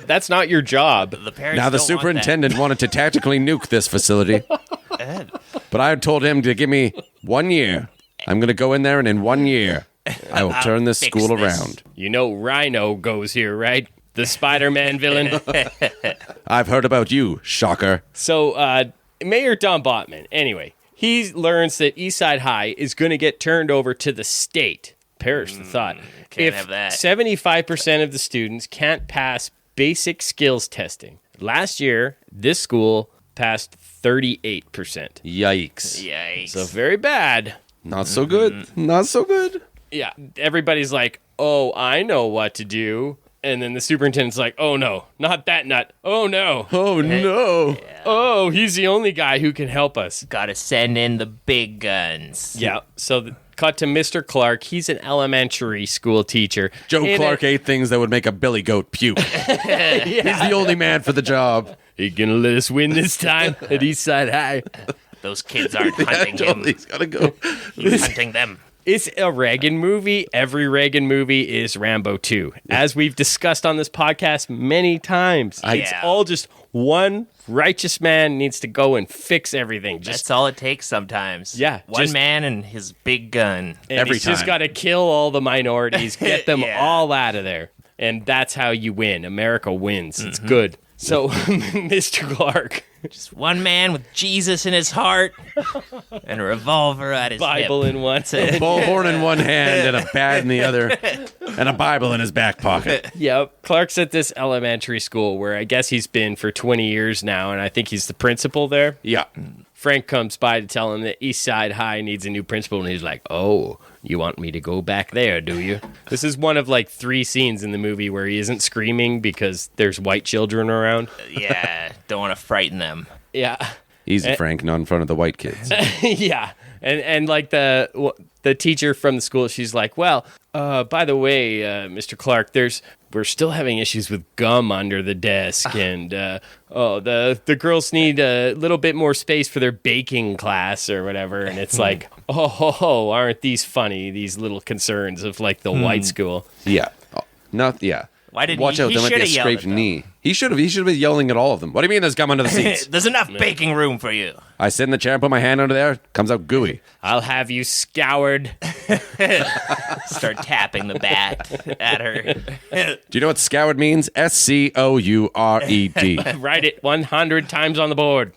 that's not your job. The parents Now the don't want superintendent wanted to tactically nuke this facility, but I told him to give me 1 year. I'm going to go in there, and in 1 year, I will turn this fix school this. around. You know Rhino goes here, right? The Spider-Man villain. I've heard about you, shocker. So, Mayor Don Botman, anyway, he learns that Eastside High is going to get turned over to the state. Perish the thought. Can't If have that. 75% of the students can't pass basic skills testing. Last year, this school passed 38%. Yikes. Yikes. So very bad. Not so good. Not so good. Yeah, everybody's like, oh, I know what to do. And then the superintendent's like, oh, no, not that nut. Oh, no. Oh, no. Oh, he's the only guy who can help us. Gotta send in the big guns. Yeah, so cut to Mr. Clark. He's an elementary school teacher. Joe In Clark a- ate things that would make a billy goat puke. He's the only man for the job. He gonna let us win this time at Eastside High. Those kids aren't hunting him. He's got to go. He's hunting them. It's a Reagan movie. Every Reagan movie is Rambo 2. As we've discussed on this podcast many times. It's Yeah. all just one righteous man needs to go and fix everything. Just That's all it takes sometimes. Yeah, One just- man and his big gun. and every he's just time. got to kill all the minorities, get them Yeah. all out of there. And that's how you win. America wins. It's good. So, Mr. Clark, Just one man with Jesus in his heart and a revolver at his Bible hip. in one. Bullhorn in one hand and a bat in the other, and a Bible in his back pocket. Yep. Clark's at this elementary school where I guess he's been for 20 years now, and I think he's the principal there. Yeah. Frank comes by to tell him that Eastside High needs a new principal, and he's like, oh, you want me to go back there, do you? This is one of like 3 scenes in the movie where he isn't screaming because there's white children around. Yeah, don't want to frighten them. Yeah. Easy, Frank, not in front of the white kids. Yeah. And like the teacher from the school, she's like, well, by the way, Mr. Clark, we're still having issues with gum under the desk, and the girls need a little bit more space for their baking class or whatever. And it's like, oh, aren't these funny? These little concerns of like the white school. Yeah. Yeah. Why didn't Watch he? out, He there might be a shoulda yelled scraped at them. knee. He should have been yelling at all of them. What do you mean there's gum under the seats? There's enough baking room for you. I sit in the chair and put my hand under there, comes out gooey. I'll have you scoured. Start tapping the bat at her. Do you know what scoured means? SCOURED. Write it 100 times on the board.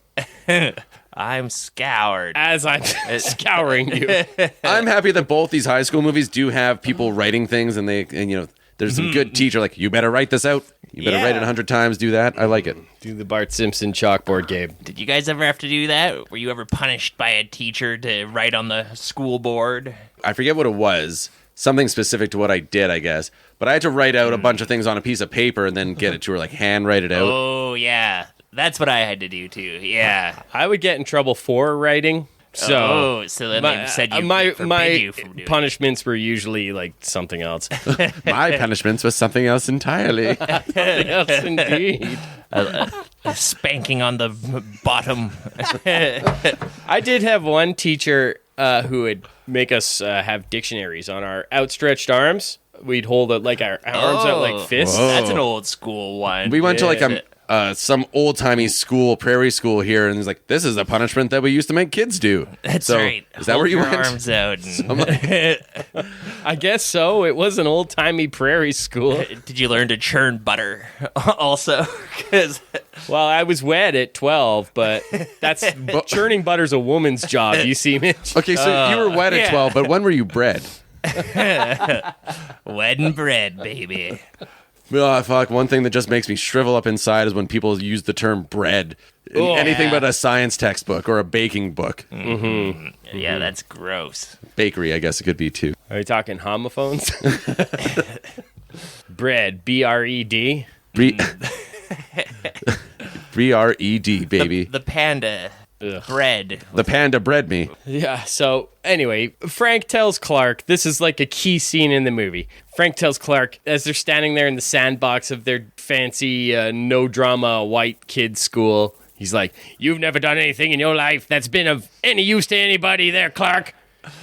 I'm scoured. As I'm scouring you. I'm happy that both these high school movies do have people writing things, and there's some good teacher like, you better write this out. You better write it 100 times. Do that. I like it. Do the Bart Simpson chalkboard game. Did you guys ever have to do that? Were you ever punished by a teacher to write on the school board? I forget what it was. Something specific to what I did, I guess. But I had to write out a bunch of things on a piece of paper and then get it to her, like handwrite it out. Oh, yeah. That's what I had to do, too. Yeah. I would get in trouble for writing. So then they said you my forbid you from doing punishments were usually like something else. My punishments was something else entirely. Something else indeed. a spanking on the bottom. I did have one teacher who would make us have dictionaries on our outstretched arms. We'd hold it like our arms out like fists. Whoa. That's an old school one. We went to like some old-timey school, prairie school here, and it's like, this is a punishment that we used to make kids do. That's so, right. Is that Hold where you your went? arms out. And I guess so. It was an old-timey prairie school. did you learn to churn butter also? 'Cause Well, I was wed at 12, but churning butter's a woman's job. You see, Mitch? Okay, so you were wet at 12, but when were you bred? wed and bread, baby. Oh, fuck. One thing that just makes me shrivel up inside is when people use the term bread in anything but a science textbook or a baking book. Mm-hmm. Yeah, that's gross. Bakery, I guess it could be too. Are you talking homophones? Bread, B-R-E-D. B-R-E-D, baby. The panda bread. The panda bred me. Yeah, so anyway, Frank tells Clark, this is like a key scene in the movie. Frank tells Clark, as they're standing there in the sandbox of their fancy, no-drama white kid school, he's like, you've never done anything in your life that's been of any use to anybody there, Clark.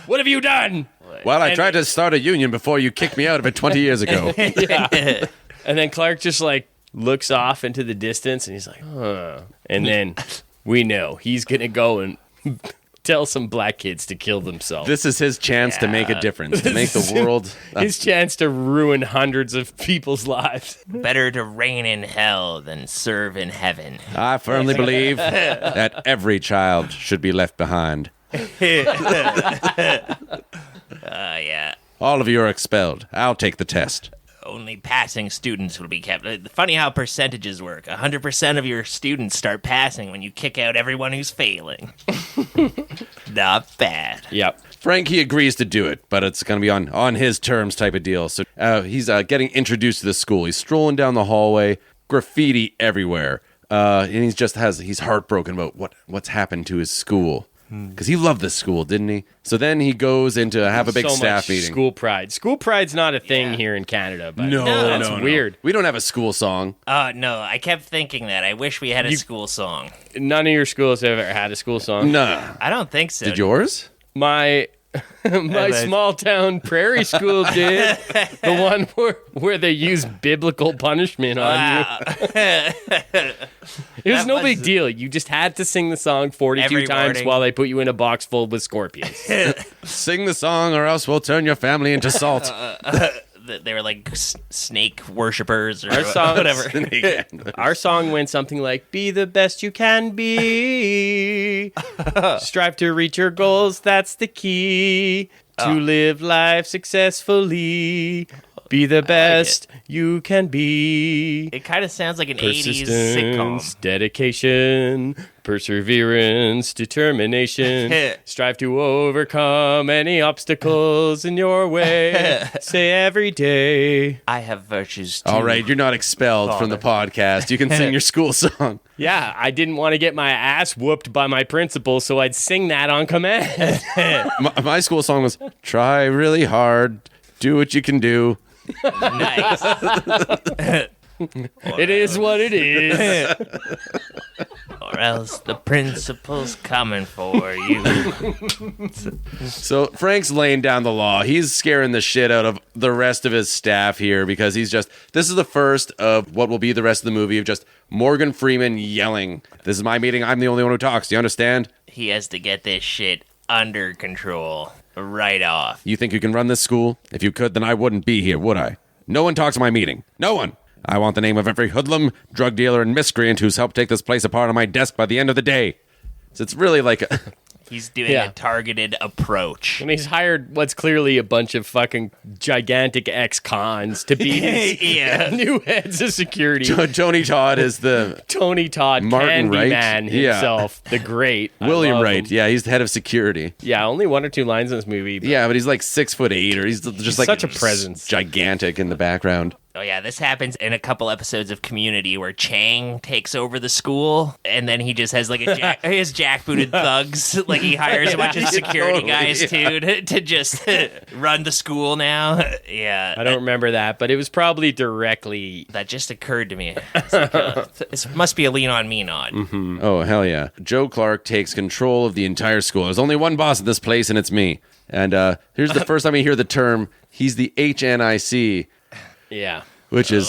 What have you done? Well, I tried to start a union before you kicked me out of it 20 years ago. Yeah. And then Clark just like looks off into the distance and he's like, huh. And then we know he's going to go and tell some black kids to kill themselves. This is his chance to make a difference, to make the world... His chance to ruin hundreds of people's lives. Better to reign in hell than serve in heaven. I firmly believe that every child should be left behind. Yeah. All of you are expelled. I'll take the test. Only passing students will be kept. Funny how percentages work. 100% of your students start passing when you kick out everyone who's failing. Not bad. Yep. Frank, he agrees to do it, but it's going to be on his terms type of deal. So he's getting introduced to the school. He's strolling down the hallway, graffiti everywhere. And he's heartbroken about what's happened to his school. Because he loved this school, didn't he? So then he goes in to have a big staff meeting. School pride. School pride's not a thing here in Canada. But that's weird. We don't have a school song. No, I kept thinking that. I wish we had a school song. None of your schools have ever had a school song. No. I don't think so. Did yours? My small town prairie school did. The one where they use biblical punishment on you. It was no big deal. You just had to sing the song 42 times morning. while they put you in a box full with scorpions. Sing the song or else we'll turn your family into salt. They were like snake worshippers or song- whatever. Our song went something like, be the best you can be. Strive to reach your goals, that's the key. To live life successfully. Be the best you can be. It kind of sounds like an 80s sitcom. Persistence, dedication, perseverance, determination. Strive to overcome any obstacles in your way. Say every day. I have virtues too. All right, you're not expelled from the podcast. You can sing your school song. Yeah, I didn't want to get my ass whooped by my principal, so I'd sing that on command. My school song was, try really hard, do what you can do. Nice. It is what it is. Or else the principal's coming for you. So Frank's laying down the law. He's scaring the shit out of the rest of his staff here because this is the first of what will be the rest of the movie of just Morgan Freeman yelling, this is my meeting, I'm the only one who talks, do you understand? He has to get this shit under control right off. You think you can run this school? If you could, then I wouldn't be here, would I? No one talks at my meeting. No one. I want the name of every hoodlum, drug dealer, and miscreant who's helped take this place apart on my desk by the end of the day. So it's really like He's doing a targeted approach. And he's hired what's clearly a bunch of fucking gigantic ex-cons to be his new heads of security. Tony Todd is the Tony Todd, Martin Wright. Candyman himself, the great. William Wright. Yeah, he's the head of security. Yeah, only 1 or 2 lines in this movie. Yeah, but he's like 6'8", or he's just like such a presence. Gigantic in the background. Oh, yeah, this happens in a couple episodes of Community where Chang takes over the school, and then he just has like his jackbooted thugs. Like he hires a bunch of security guys, too, to just run the school now. Yeah. I don't remember that, but it was probably directly... That just occurred to me. It's like this must be a lean on me nod. Mm-hmm. Oh, hell yeah. Joe Clark takes control of the entire school. There's only one boss in this place, and it's me. And here's the first time you hear the term, he's the HNIC. Yeah. Which is...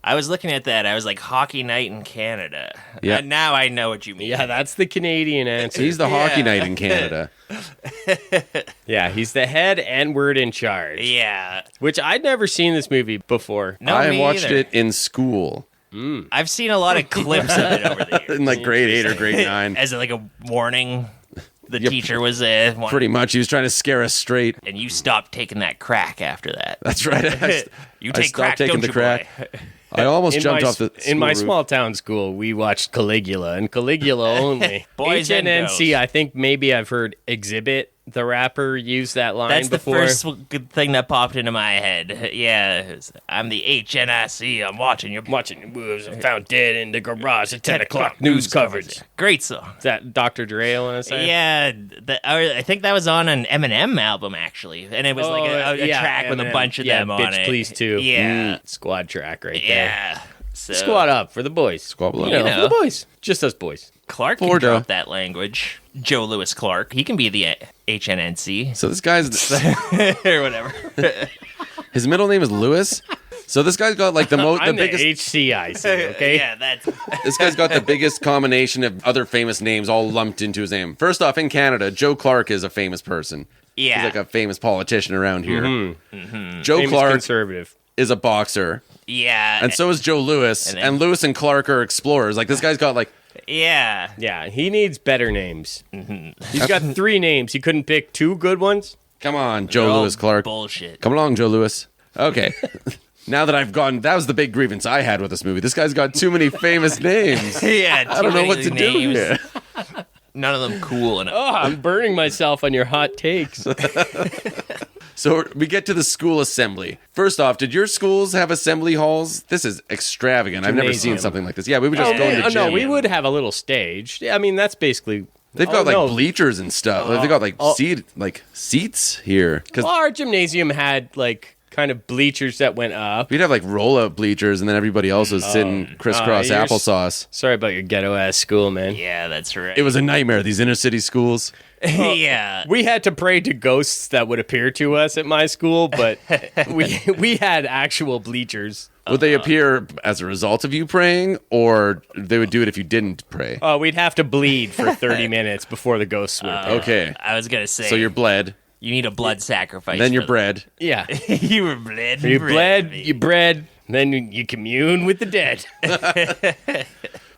I was looking at that. I was like, Hockey Night in Canada. Yeah. And now I know what you mean. Yeah, that's the Canadian answer. He's the hockey night in Canada. Yeah, he's the head N-word in charge. Yeah. Which I'd never seen this movie before. No, I me watched either. it in school. I've seen a lot of clips of it over the years. In like grade 8 or grade 9. As like a warning. The teacher was Pretty much. He was trying to scare us straight. and you stopped taking that crack after that. That's right. You I take stopped crack, taking don't the you, crack. boy? I almost jumped off the in my school roof. small town school, we watched Caligula and Caligula only. Boys and HNNC, girls. I think maybe I've heard Exhibit, the rapper, use that line That's before. the first good thing that popped into my head. Yeah, I'm the HNIC. I'm watching your Watching the moves, I'm found dead in the garage at 10 o'clock news coverage. Great song. Is that Dr. Dre, I want to say? Yeah, I think that was on an Eminem album actually, and it was like a track with a Eminem. bunch of them on Bitch it. Please too. Yeah, Squad track right there. yeah. So Squad up for the boys. Squad up. You know, for the boys. Just us boys. Clark can Florida. drop that language. Joe Lewis Clark. He can be the HNNC So this guy's... or whatever. His middle name is Lewis. So this guy's got like the I'm the biggest... HCIC, okay? Yeah, that's This guy's got the biggest combination of other famous names all lumped into his name. First off, in Canada, Joe Clark is a famous person. yeah. He's like a famous politician around here. Joe Famous Clark conservative. is a boxer, yeah, and so is Joe Lewis. And And, then- Lewis and Clark are explorers. Like this guy's got like... yeah. Yeah, he needs better names. He's got 3 names. He couldn't pick 2 good ones. Come on, Joe They're all Lewis Clark. Bullshit. Come along, Joe Lewis. Okay. Now that I've gone, that was the big grievance I had with this movie. This guy's got too many famous names. Yeah, I don't know what to do names. here. None of them cool enough. Oh, I'm burning myself on your hot takes. So we get to the school assembly. First off, did your schools have assembly halls? This is extravagant. I've never seen Gymnasium. something like this. Yeah, we would just go to the Oh, gym. no, we would have a little stage. I mean, that's basically... They've got like no. bleachers and stuff. They've got like seats here. Because Well, our gymnasium had, like, kind of bleachers that went up. we'd have like roll-up bleachers, and then everybody else was sitting crisscross you're applesauce. Sorry about your ghetto-ass school, man. Yeah, that's right. It was a nightmare, these inner-city schools. yeah. We had to pray to ghosts that would appear to us at my school, but we had actual bleachers. Would they appear as a result of you praying, or they would do it if you didn't pray? We'd have to bleed for 30 minutes before the ghosts would appear. Okay. I was gonna say. So you're bled, you need a blood sacrifice. then you're for bred. Yeah. you were bled. You bled, you bred, then you commune with the dead.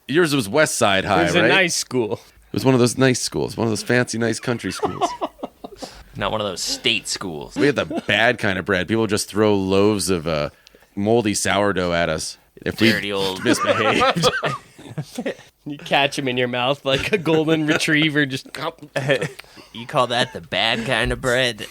Yours was West Side High, It was right? a nice school. It was one of those nice schools, one of those fancy, nice country schools. Not one of those state schools. We had the bad kind of bread. People would just throw loaves of moldy sourdough at us if Dirty we old. misbehaved. You catch him in your mouth like a golden retriever. Just You call that the bad kind of bread?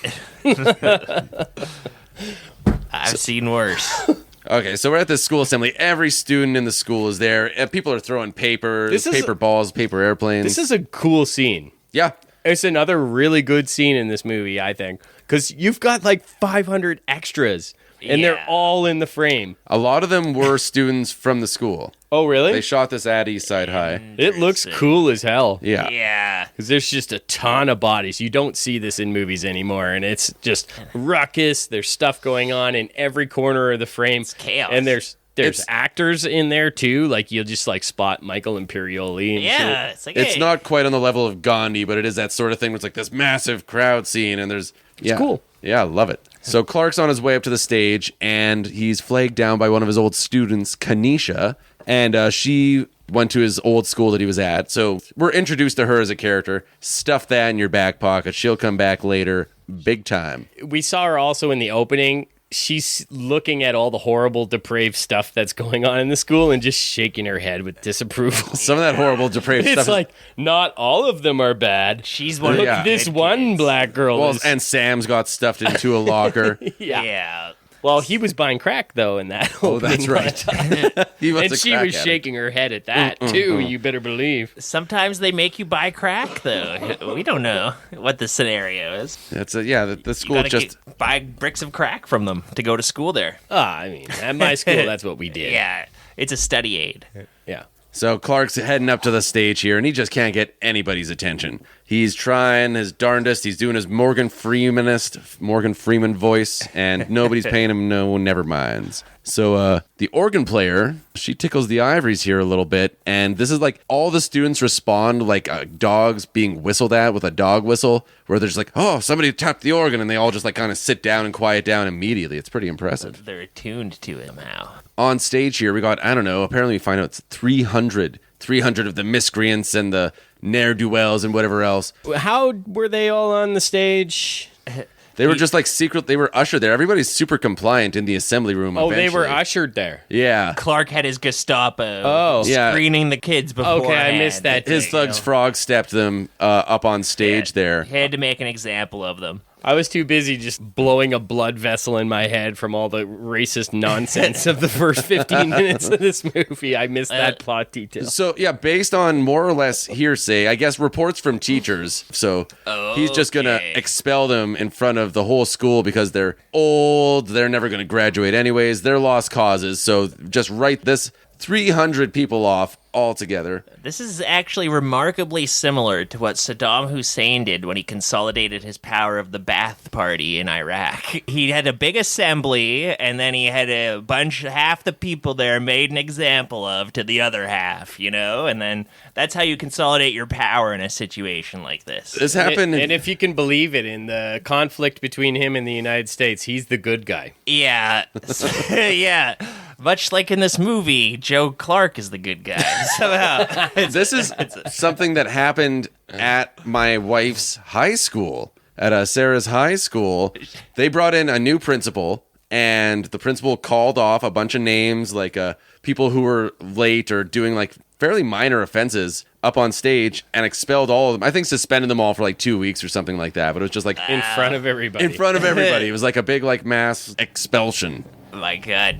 I've seen worse. Okay, so we're at this school assembly. Every student in the school is there. People are throwing papers, paper balls, paper airplanes. this is a cool scene. Yeah. It's another really good scene in this movie, I think, because you've got like 500 extras, and they're Yeah. all in the frame. A lot of them were students from the school. Oh, really? They shot this at East Side High. It looks cool as hell. Yeah. Yeah. Because there's just a ton of bodies. You don't see this in movies anymore, and it's just ruckus. There's stuff going on in every corner of the frame. It's chaos. And there's It's- actors in there too. Like you'll just like spot Michael Imperioli. And Yeah. shit. It's like It's hey, not quite on the level of Gandhi, but it is that sort of thing where it's like this massive crowd scene, and there's cool. Yeah, I love it. So Clark's on his way up to the stage, and he's flagged down by one of his old students, Kanisha, and she went to his old school that he was at. So we're introduced to her as a character. Stuff that in your back pocket. She'll come back later, big time. We saw her also in the opening. She's looking at all the horrible, depraved stuff that's going on in the school and just shaking her head with disapproval. Some of that horrible, depraved It's stuff. like, not all of them are bad. She's one Look, of the this good one kids. black girl Well, is... and Sam's got stuffed into a locker. Yeah. Well, he was buying crack, though, in that Oh, opening that's right. montage. He was And a she crack was addict. shaking her head at that, too, you better believe. Sometimes they make you buy crack, though. We don't know what the scenario is. That's the You school gotta just. buy bricks of crack from them to go to school there. I mean, at my school, that's what we did. Yeah, it's a study aid. Yeah. So Clark's heading up to the stage here, and he just can't get anybody's attention. He's trying his darndest. He's doing his Morgan Freeman voice, and nobody's paying him no never minds. So the organ player, she tickles the ivories here a little bit, and this is like all the students respond like dogs being whistled at with a dog whistle, where they're just like, oh, somebody tapped the organ, and they all just like kind of sit down and quiet down immediately. It's pretty impressive. They're attuned to it somehow. On stage here, we got, I don't know, apparently we find out it's 300 of the miscreants and the ne'er-do-wells and whatever else. How were they all on the stage? They were just like they were ushered there. Everybody's super compliant in the assembly room. Oh, they were eventually. ushered there. Yeah. Clark had his Gestapo Yeah. screening the kids before. Okay, I missed that. His thing, thugs frog stepped them up on stage there. He had to make an example of them. I was too busy just blowing a blood vessel in my head from all the racist nonsense of the first 15 minutes of this movie. I missed that plot detail. So, yeah, based on more or less hearsay, I guess reports from teachers. So he's just going to expel them in front of the whole school because they're old. They're never going to graduate anyways. They're lost causes. So just write this 300 people off altogether. This is actually remarkably similar to what Saddam Hussein did when he consolidated his power of the Ba'ath Party in Iraq. He had a big assembly, and then he had half the people there made an example of to the other half, and then that's how you consolidate your power in a situation like this. This happened. And if you can believe it, in the conflict between him and the United States, he's the good guy. Yeah. Yeah. Much like in this movie, Joe Clark is the good guy. Somehow. This is something that happened at my wife's high school, at Sarah's high school. They brought in a new principal, and the principal called off a bunch of names, like people who were late or doing like fairly minor offenses up on stage, and expelled all of them. I think suspended them all for like 2 weeks or something like that. But it was just like In front of everybody. in front of everybody. It was like a big like mass expulsion. My God.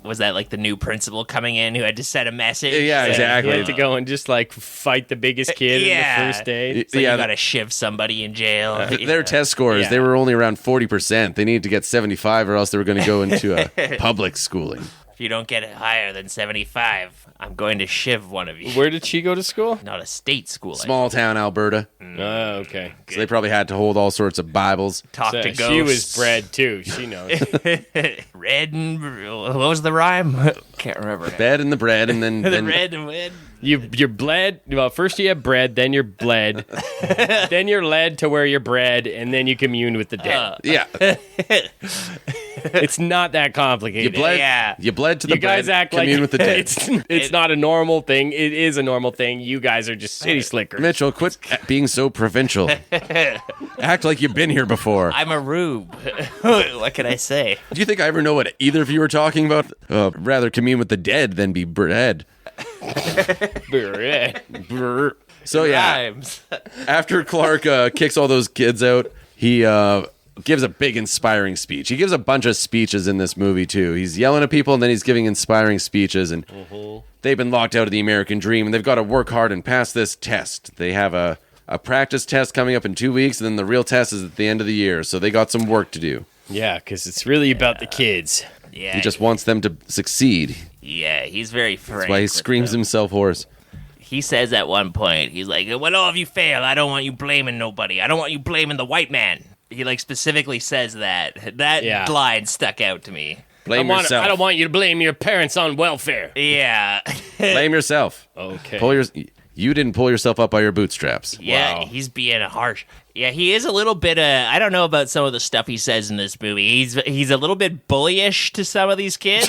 Was that like the new principal coming in who had to set a message? Yeah, He exactly. had to go and just like fight the biggest kid in the first day. So Yeah, you gotta shiv somebody in jail. Their test scores, Yeah. they were only around 40%. They needed to get 75 or else they were going to go into a public schooling. If you don't get it higher than 75, I'm going to shiv one of you. Where did she go to school? Not a state school. Small town Alberta. Oh, okay. So they probably had to hold all sorts of Bibles. Talk So to ghosts. she was bred too. She knows. Red and... What was the rhyme? Can't remember. Bed and the bread, and then, The then red and red. You're bled. Well, first you have bread, then you're bled, then you're led to where you're bred, and then you commune with the dead. yeah, It's not that complicated. you bled. Yeah. You bled to the You guys bread. act like commune with the dead. it's not a normal thing. It is a normal thing. You guys are just city slickers. Mitchell, quit being so provincial. Act like you've been here before. I'm a rube. What can I say? Do you think I ever know what either of you are talking about? Rather commune with the dead than be bread. Bread. Brr. So yeah, Rhymes. after Clark kicks all those kids out, he gives a big inspiring speech. He gives a bunch of speeches in this movie too. He's yelling at people and then he's giving inspiring speeches, and they've been locked out of the American dream and they've got to work hard and pass this test. They have a practice test coming up in 2 weeks, and then the real test is at the end of the year, so they got some work to do. Yeah, because it's really about the kids. Yeah. He just wants them to succeed. Yeah, he's very frank. That's why he with screams them. himself hoarse. He says at one point, he's like, when all of you fail, I don't want you blaming nobody. I don't want you blaming the white man. He like specifically says that. That Yeah. line stuck out to me. Blame I yourself. don't want you to blame your parents on welfare. Yeah. Blame yourself. Okay. You didn't pull yourself up by your bootstraps. Yeah, Wow. he's being harsh. Yeah, he is a little bit. I don't know about some of the stuff he says in this movie. He's a little bit bullyish to some of these kids.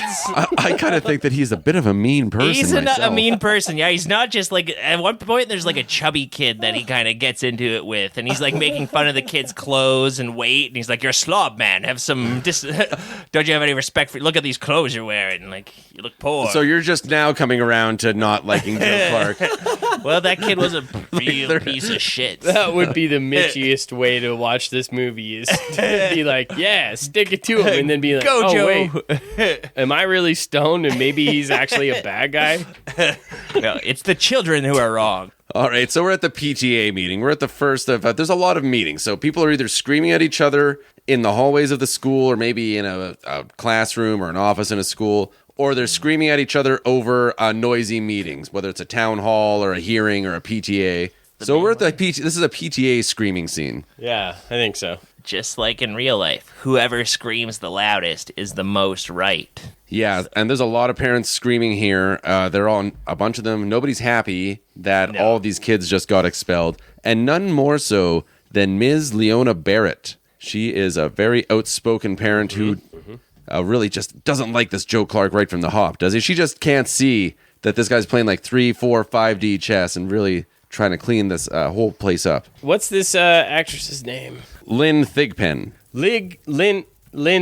I kind of think that he's a bit of a mean person. He's myself. a mean person. Yeah, he's not just like at one point. There's like a chubby kid that he kind of gets into it with, and he's like making fun of the kid's clothes and weight. And he's like, "You're a slob, man. Have some. Don't you have any respect for? Look at these clothes you're wearing. Like you look poor." So you're just now coming around to not liking Joe Clark. Well, that kid was a real piece of shit. That would be the Mitchiest way to watch this movie is to be like, yeah, stick it to him, and then be like, Go, oh, Joe. wait, am I really stoned and maybe he's actually a bad guy? No, it's the children who are wrong. All right, so we're at the PTA meeting. We're at the first of, there's a lot of meetings. So people are either screaming at each other in the hallways of the school or maybe in a classroom or an office in a school, or they're screaming at each other over noisy meetings, whether it's a town hall or a hearing or a PTA. So we're at the PTA. This is a PTA screaming scene. Yeah, I think so. Just like in real life, whoever screams the loudest is the most right. Yeah, and there's a lot of parents screaming here. They're all, a bunch of them. Nobody's happy that all of these kids just got expelled, and none more so than Ms. Leona Barrett. She is a very outspoken parent who really just doesn't like this Joe Clark right from the hop, does he? She just can't see that this guy's playing like 3, 4, 5D chess and really trying to clean this whole place up. What's this actress's name? Lynn Thigpen. Lynn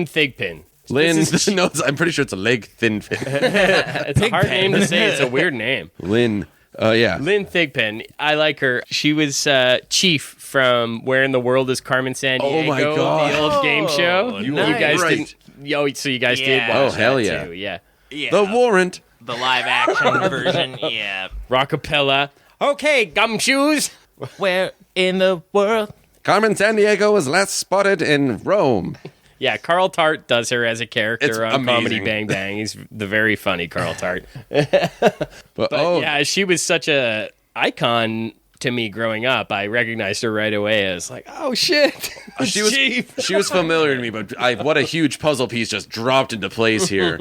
Thigpen. Lynn, no, I'm pretty sure it's a leg thin fin. It's a hard name to say. It's a weird name. Lynn, yeah. Lynn Thigpen. I like her. She was Chief from Where in the World is Carmen Sandiego? Oh my God. The old game show. You guys right. didn't. Yo, so you guys did Yeah. watch Oh, hell that yeah. too. Yeah. Yeah. The Warrant. The live action version, yeah. Rockapella. Okay, gumshoes. Where in the world? Carmen Sandiego was last spotted in Rome. Yeah, Carl Tart does her as a character It's on Comedy amazing. Bang Bang. He's the very funny Carl Tart. But Yeah, she was such a icon to me growing up. I recognized her right away. I was like, oh shit. she was familiar to me, but what a huge puzzle piece just dropped into place here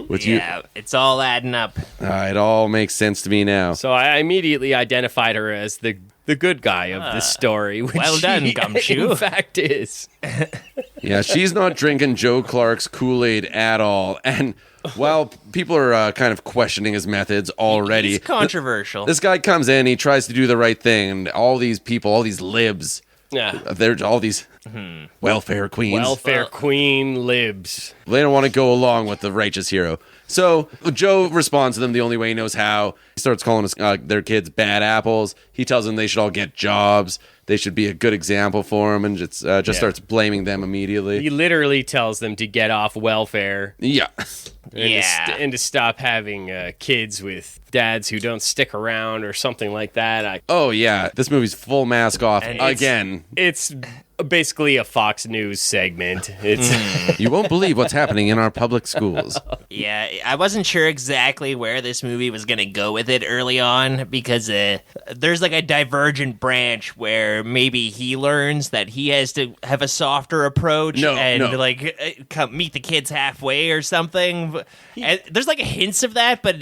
with you. Yeah, it's all adding up. It all makes sense to me now. So I immediately identified her as the good guy of the story. Which well done, she, Gumshoe. in fact, is. Yeah, she's not drinking Joe Clark's Kool-Aid at all. And while people are kind of questioning his methods already, He's controversial. this guy comes in, he tries to do the right thing, and all these people, all these libs, Yeah. they're all these welfare queens. Welfare queen libs. They don't want to go along with the righteous hero. So Joe responds to them the only way he knows how. He starts calling their kids bad apples. He tells them they should all get jobs. They should be a good example for him, and just starts blaming them immediately. He literally tells them to get off welfare Yeah. and to stop having kids with dads who don't stick around or something like that. Oh, yeah. This movie's full mask off And it's- again. It's basically a Fox News segment. It's You won't believe what's happening in our public schools. Yeah, I wasn't sure exactly where this movie was going to go with it early on because there's like a divergent branch where maybe he learns that he has to have a softer approach meet the kids halfway or something. And there's like hints of that, but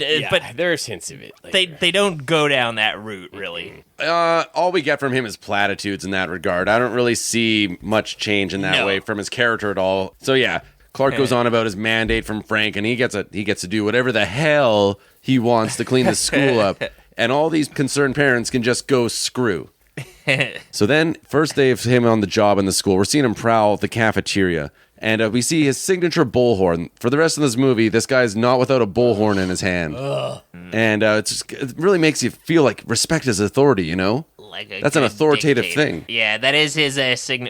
there's hints of it. Later. they don't go down that route really. All we get from him is platitudes in that regard. I don't really see much change in that way from his character at all. So yeah, Clark goes on about his mandate from Frank, and he gets to do whatever the hell he wants to clean the school up, and all these concerned parents can just go screw. So then, first day of him on the job in the school, we're seeing him prowl the cafeteria, and we see his signature bullhorn. For the rest of this movie, this guy's not without a bullhorn in his hand. And it really makes you feel like respect his authority, you know? That's an good authoritative dictator. thing. Yeah, that is his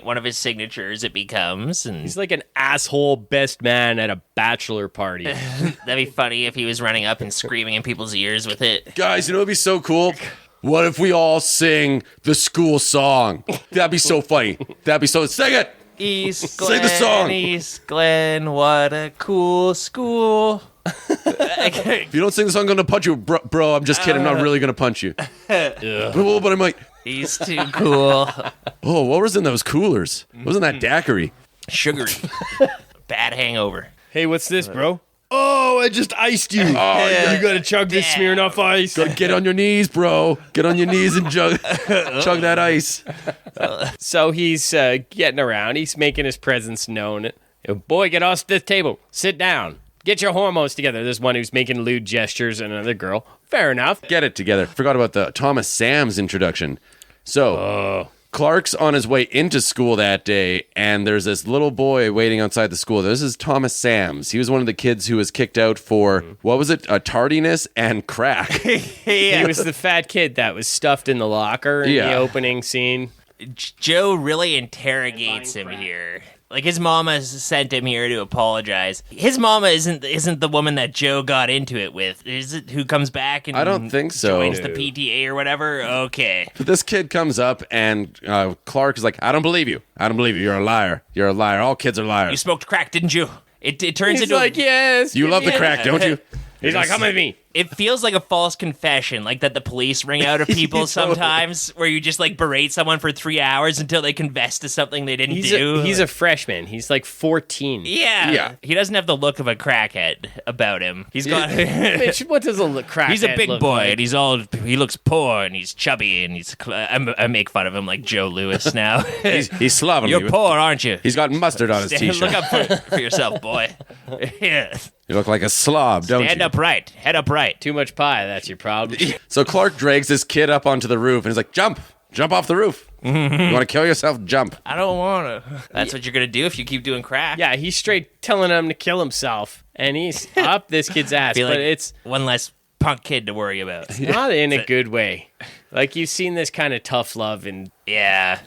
one of his signatures. It becomes, and He's like an asshole best man at a bachelor party. that'd be funny if he was running up and screaming in people's ears with it. Guys, you know what'd be so cool? What if we all sing the school song? That'd be so funny. Sing it! East Sing Glen, the song. East Glen, what a cool school. If you don't sing the song, I'm gonna punch you, bro. I'm just kidding. I'm not really gonna punch you. But I might. He's too cool. Oh, what was in those coolers? Wasn't that daiquiri? Sugary. Bad hangover. Hey, what's this, bro? Oh, I just iced you. You gotta chug this Smirnoff Ice. Gotta get on your knees, bro. Get on your knees and chug that ice. So he's getting around. He's making his presence known. Boy, get off this table. Sit down. Get your hormones together. There's one who's making lewd gestures and another girl. Fair enough. Get it together. Forgot about the Thomas Sam's introduction. So, Clark's on his way into school that day, and there's this little boy waiting outside the school. This is Thomas Sam's. He was one of the kids who was kicked out for, what was it? A tardiness and crack. He was the fat kid that was stuffed in the locker in the opening scene. Joe really interrogates him here. Like, his mama sent him here to apologize. His mama isn't the woman that Joe got into it with. Is it who comes back and I don't think so. Joins the PTA or whatever? Okay. But this kid comes up, and Clark is like, I don't believe you. I don't believe you. You're a liar. You're a liar. All kids are liars. You smoked crack, didn't you? It turns He's into like, yes. You love the crack, don't you? He's like, come with me. It feels like a false confession, like that the police ring out of people sometimes, where you just like berate someone for 3 hours until they confess to something they didn't do. He's a freshman. He's like 14. Yeah. He doesn't have the look of a crackhead about him. He's got. Bitch, what does a crackhead He's a big look boy, like? and he looks poor, and he's chubby, and I make fun of him like Joe Lewis now. He's slovenly. You're poor, aren't you? He's got mustard on his t-shirt. Look up for yourself, boy. Yeah. You look like a slob, don't Stand you? upright. Head upright. Too much pie, that's your problem. So Clark drags this kid up onto the roof, and he's like, jump off the roof. You want to kill yourself? Jump. I don't want to. That's what you're going to do if you keep doing crack. Yeah, he's straight telling him to kill himself, and he's up this kid's ass, Feel but like it's one less punk kid to worry about. not in a good way. Like, you've seen this kind of tough love, and Yeah.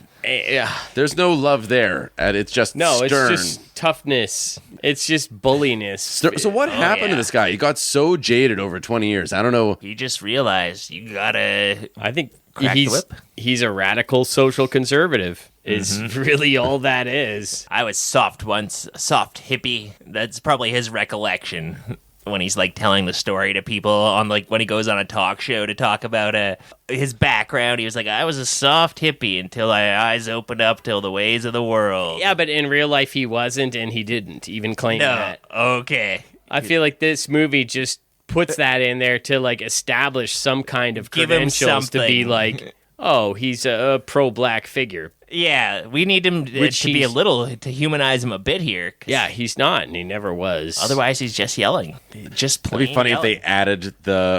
There's no love there. And it's just stern. it's just toughness. It's just bulliness. So what happened to this guy? He got so jaded over 20 years. I don't know. You just realized you gotta. I think Crack the whip? he's a radical social conservative. Is really all that is. I was soft once, a soft hippie. That's probably his recollection when he's like telling the story to people on like when he goes on a talk show to talk about his background. He was like, I was a soft hippie until my eyes opened up to the ways of the world. Yeah, but in real life he wasn't, and he didn't even claim No. that. Okay. I feel like this movie just puts that in there to like establish some kind of Give him credentials to be something. like, oh, he's a pro-black figure. Yeah, we need him to be a little, to humanize him a bit here. 'Cause Yeah, he's not, and he never was. otherwise, he's just yelling. Just plain It'd be funny yelling. if they added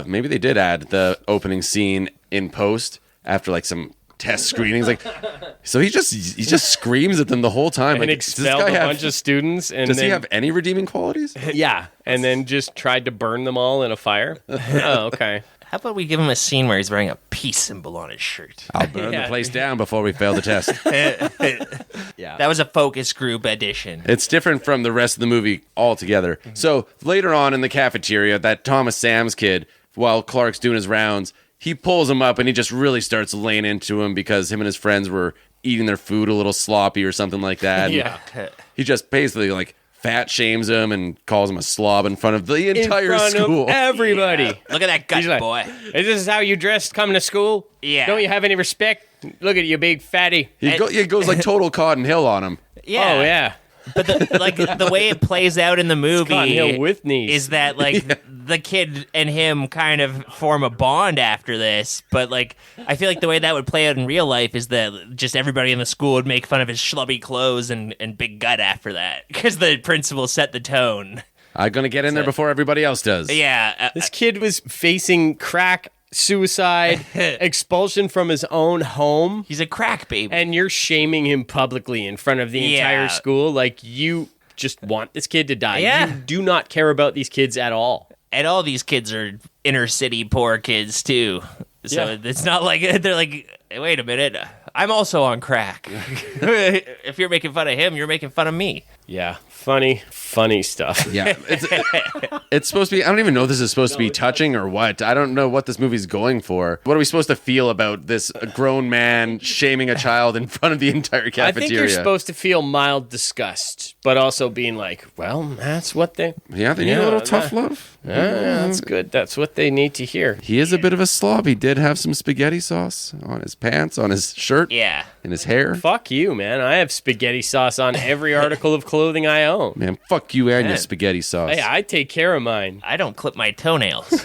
maybe they did add the opening scene in post after like some test screenings. Like, so he just screams at them the whole time. and Like, does this expelled guy a have- bunch of students. And Does then, he have any redeeming qualities? Yeah, and then just tried to burn them all in a fire. Oh, okay. How about we give him a scene where he's wearing a peace symbol on his shirt? I'll burn Yeah. the place down before we fail the test. Yeah. That was a focus group edition. It's different from the rest of the movie altogether. So later on in the cafeteria, that Thomas Sam's kid, while Clark's doing his rounds, he pulls him up and he just really starts laying into him because him and his friends were eating their food a little sloppy or something like that. Yeah. He just basically like fat shames him and calls him a slob in front of the entire in front school. of everybody. Look at that gut, He's like, boy. Is this how you dressed coming to school? Yeah. Don't you have any respect? Look at you, big fatty. He goes like total Cotton Hill on him. Yeah. Oh, yeah. But the way it plays out in the movie Cotton Hill with knees. is that like the kid and him kind of form a bond after this. But like I feel like the way that would play out in real life is that just everybody in the school would make fun of his schlubby clothes and big gut after that because the principal set the tone. I'm going to get in there before everybody else does. Yeah. This kid was facing crack, suicide, expulsion from his own home, He's a crack baby. and you're shaming him publicly in front of the Yeah. entire school. Like, you just want this kid to die. Yeah. You do not care about these kids at all. And all these kids are inner city poor kids too. So Yeah. it's not like they're like, wait a minute, I'm also on crack. If you're making fun of him, you're making fun of me. Yeah. Funny stuff. Yeah, it's supposed to be. I don't even know if this is supposed to be touching or what. I don't know what this movie's going for. What are we supposed to feel about this grown man shaming a child in front of the entire I cafeteria? think you're supposed to feel mild disgust, but also being like, well, that's what they... Yeah, they need a little tough love. Yeah, that's good. That's what they need to hear. He is a bit of a slob. He did have some spaghetti sauce on his pants, on his shirt, Yeah. in his hair. Fuck you, man. I have spaghetti sauce on every article of clothing I own. Man, fuck you and your spaghetti sauce. Hey, I take care of mine. I don't clip my toenails.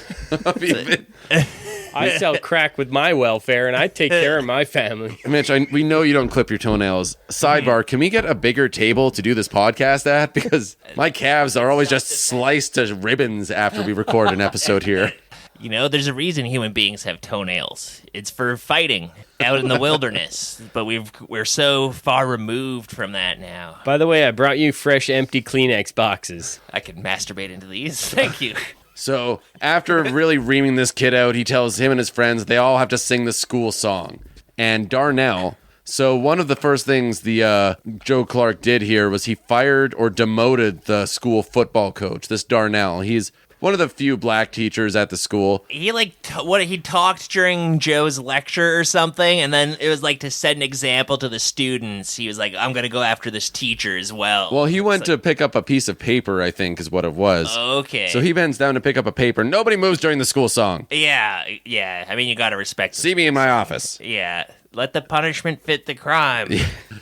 I sell crack with my welfare, and I take care of my family. Mitch, we know you don't clip your toenails. Sidebar, can we get a bigger table to do this podcast at? Because my calves are always just sliced to ribbons after we record an episode here. You know, there's a reason human beings have toenails. It's for fighting out in the wilderness. But we're so far removed from that now. By the way, I brought you fresh, empty Kleenex boxes. I could masturbate into these. Thank you. So after really reaming this kid out, he tells him and his friends they all have to sing the school song. And Darnell, so one of the first things the Joe Clark did here was he fired or demoted the school football coach, this Darnell. He's one of the few black teachers at the school. He he talked during Joe's lecture or something, and then it was like to set an example to the students. He was like, I'm going to go after this teacher as well. Well, he went to pick up a piece of paper, I think is what it was. Okay. So he bends down to pick up a paper. Nobody moves during the school song. Yeah. I mean, you got to respect See me in my office. Yeah. Let the punishment fit the crime.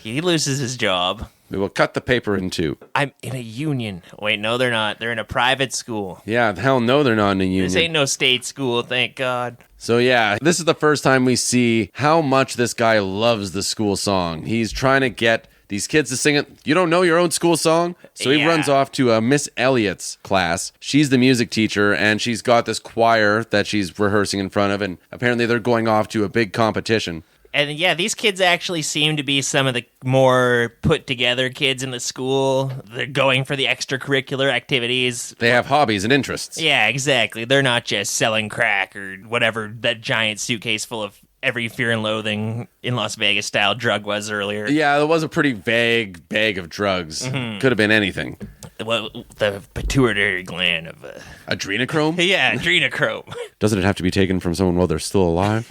He loses his job. We will cut the paper in two. I'm in a union. Wait, no, they're not. They're in a private school. Yeah, hell no, they're not in a union. This ain't no state school, thank God. So yeah, this is the first time we see how much this guy loves the school song. He's trying to get these kids to sing it. You don't know your own school song? So he runs off to Miss Elliott's class. She's the music teacher, and she's got this choir that she's rehearsing in front of, and apparently they're going off to a big competition. And yeah, these kids actually seem to be some of the more put-together kids in the school. They're going for the extracurricular activities. They have hobbies and interests. Yeah, exactly. They're not just selling crack or whatever that giant suitcase full of every Fear and Loathing in Las Vegas style drug was earlier. Yeah, it was a pretty vague bag of drugs. Could have been anything. Well, the pituitary gland of... Adrenochrome? Yeah, adrenochrome. Doesn't it have to be taken from someone while they're still alive?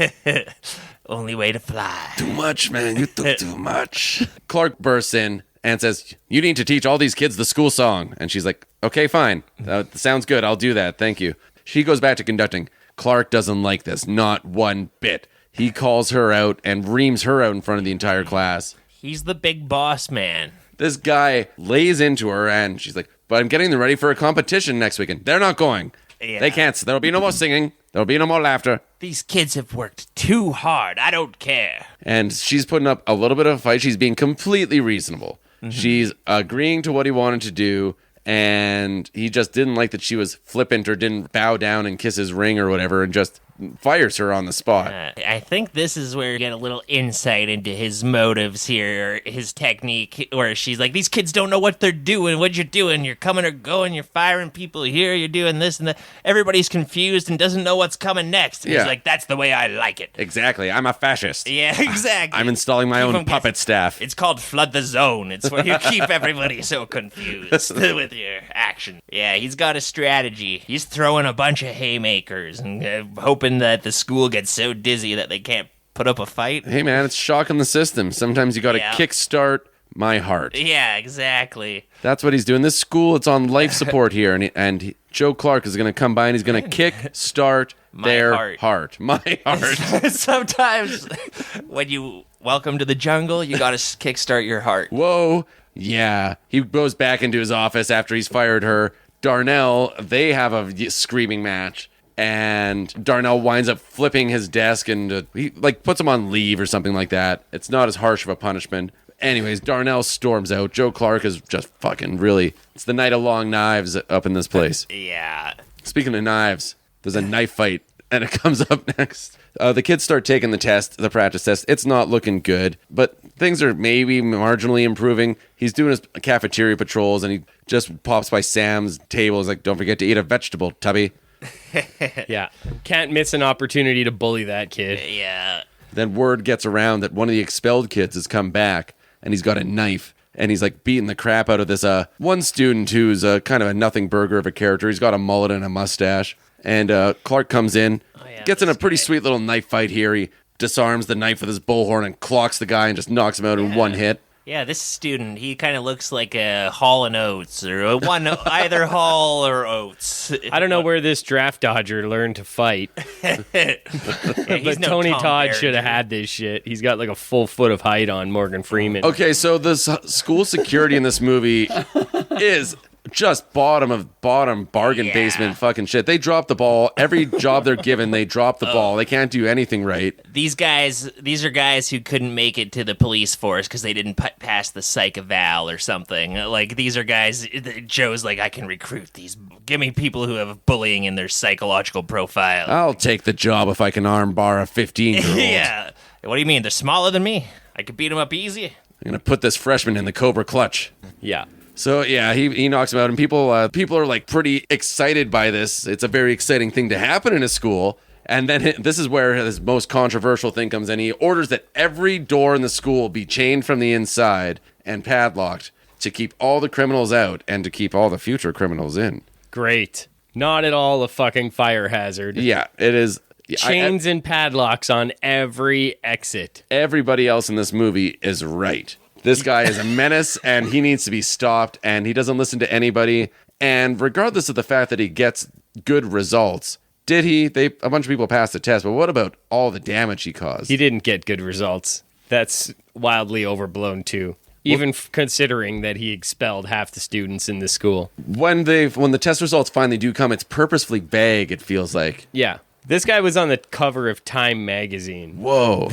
Only way to fly. Too much, man. You took too much. Clark bursts in and says, you need to teach all these kids the school song. And she's like, okay, fine. That sounds good. I'll do that. Thank you. She goes back to conducting. Clark doesn't like this. Not one bit. He calls her out and reams her out in front of the entire class. He's the big boss man. This guy lays into her and she's like, but I'm getting them ready for a competition next weekend. They're not going. Yeah. They can't. There'll be no more singing. There'll be no more laughter. These kids have worked too hard. I don't care. And she's putting up a little bit of a fight. She's being completely reasonable. She's agreeing to what he wanted to do, and he just didn't like that she was flippant or didn't bow down and kiss his ring or whatever, and just fires her on the spot. I think this is where you get a little insight into his motives here, or his technique, where she's like, these kids don't know what they're doing. What you doing? You're coming or going. You're firing people here. You're doing this and that. Everybody's confused and doesn't know what's coming next. And he's like, that's the way I like it. Exactly. I'm a fascist. Yeah, exactly. I'm installing my own puppet staff. It's called Flood the Zone. It's where you keep everybody so confused with your action. Yeah, he's got a strategy. He's throwing a bunch of haymakers and hoping that the school gets so dizzy that they can't put up a fight. Hey, man, it's shocking the system. Sometimes you got to kickstart my heart. Yeah, exactly. That's what he's doing. This school, it's on life support here, and Joe Clark is going to come by and he's going to kickstart their heart. My heart. Sometimes when you welcome to the jungle, you got to kickstart your heart. Whoa. Yeah. He goes back into his office after he's fired her. Darnell, they have a screaming match. And Darnell winds up flipping his desk and he puts him on leave or something like that. It's not as harsh of a punishment. Anyways, Darnell storms out. Joe Clark is just fucking really... It's the night of long knives up in this place. Yeah. Speaking of knives, there's a knife fight and it comes up next. The kids start taking the practice test. It's not looking good, but things are maybe marginally improving. He's doing his cafeteria patrols and he just pops by Sam's table. He's like, don't forget to eat a vegetable, Tubby. Yeah. Can't miss an opportunity to bully that kid. Yeah. Then word gets around that one of the expelled kids has come back and he's got a knife and he's beating the crap out of this one student who's kind of a nothing burger of a character. He's got a mullet and a mustache. And Clark comes in, gets in a pretty sweet little knife fight here. He disarms the knife with his bullhorn and clocks the guy and just knocks him out in one hit. Yeah, this student, he kind of looks like a Hall and Oates, or either Hall or Oates. I don't know where this draft dodger learned to fight, Yeah, but Tony Todd should have had this shit. He's got like a full foot of height on Morgan Freeman. Okay, so the school security in this movie is just bottom bargain basement fucking shit. They drop the ball. Every job they're given, they drop the ball. They can't do anything right. These are guys who couldn't make it to the police force because they didn't pass the psych eval or something. Like, these are guys, Joe's like, I can recruit these. Give me people who have bullying in their psychological profile. I'll take the job if I can armbar a 15-year-old. Yeah. What do you mean? They're smaller than me. I could beat them up easy. I'm going to put this freshman in the Cobra clutch. Yeah. So, yeah, he knocks him out, and people are, like, pretty excited by this. It's a very exciting thing to happen in a school. And then this is where his most controversial thing comes in. He orders that every door in the school be chained from the inside and padlocked to keep all the criminals out and to keep all the future criminals in. Great. Not at all a fucking fire hazard. Yeah, it is. Chains and padlocks on every exit. Everybody else in this movie is right. This guy is a menace, and he needs to be stopped, and he doesn't listen to anybody. And regardless of the fact that he gets good results, a bunch of people passed the test, but what about all the damage he caused? He didn't get good results. That's wildly overblown, too. Even considering that he expelled half the students in the school. When the test results finally do come, it's purposefully vague, it feels like. Yeah. This guy was on the cover of Time magazine. Whoa.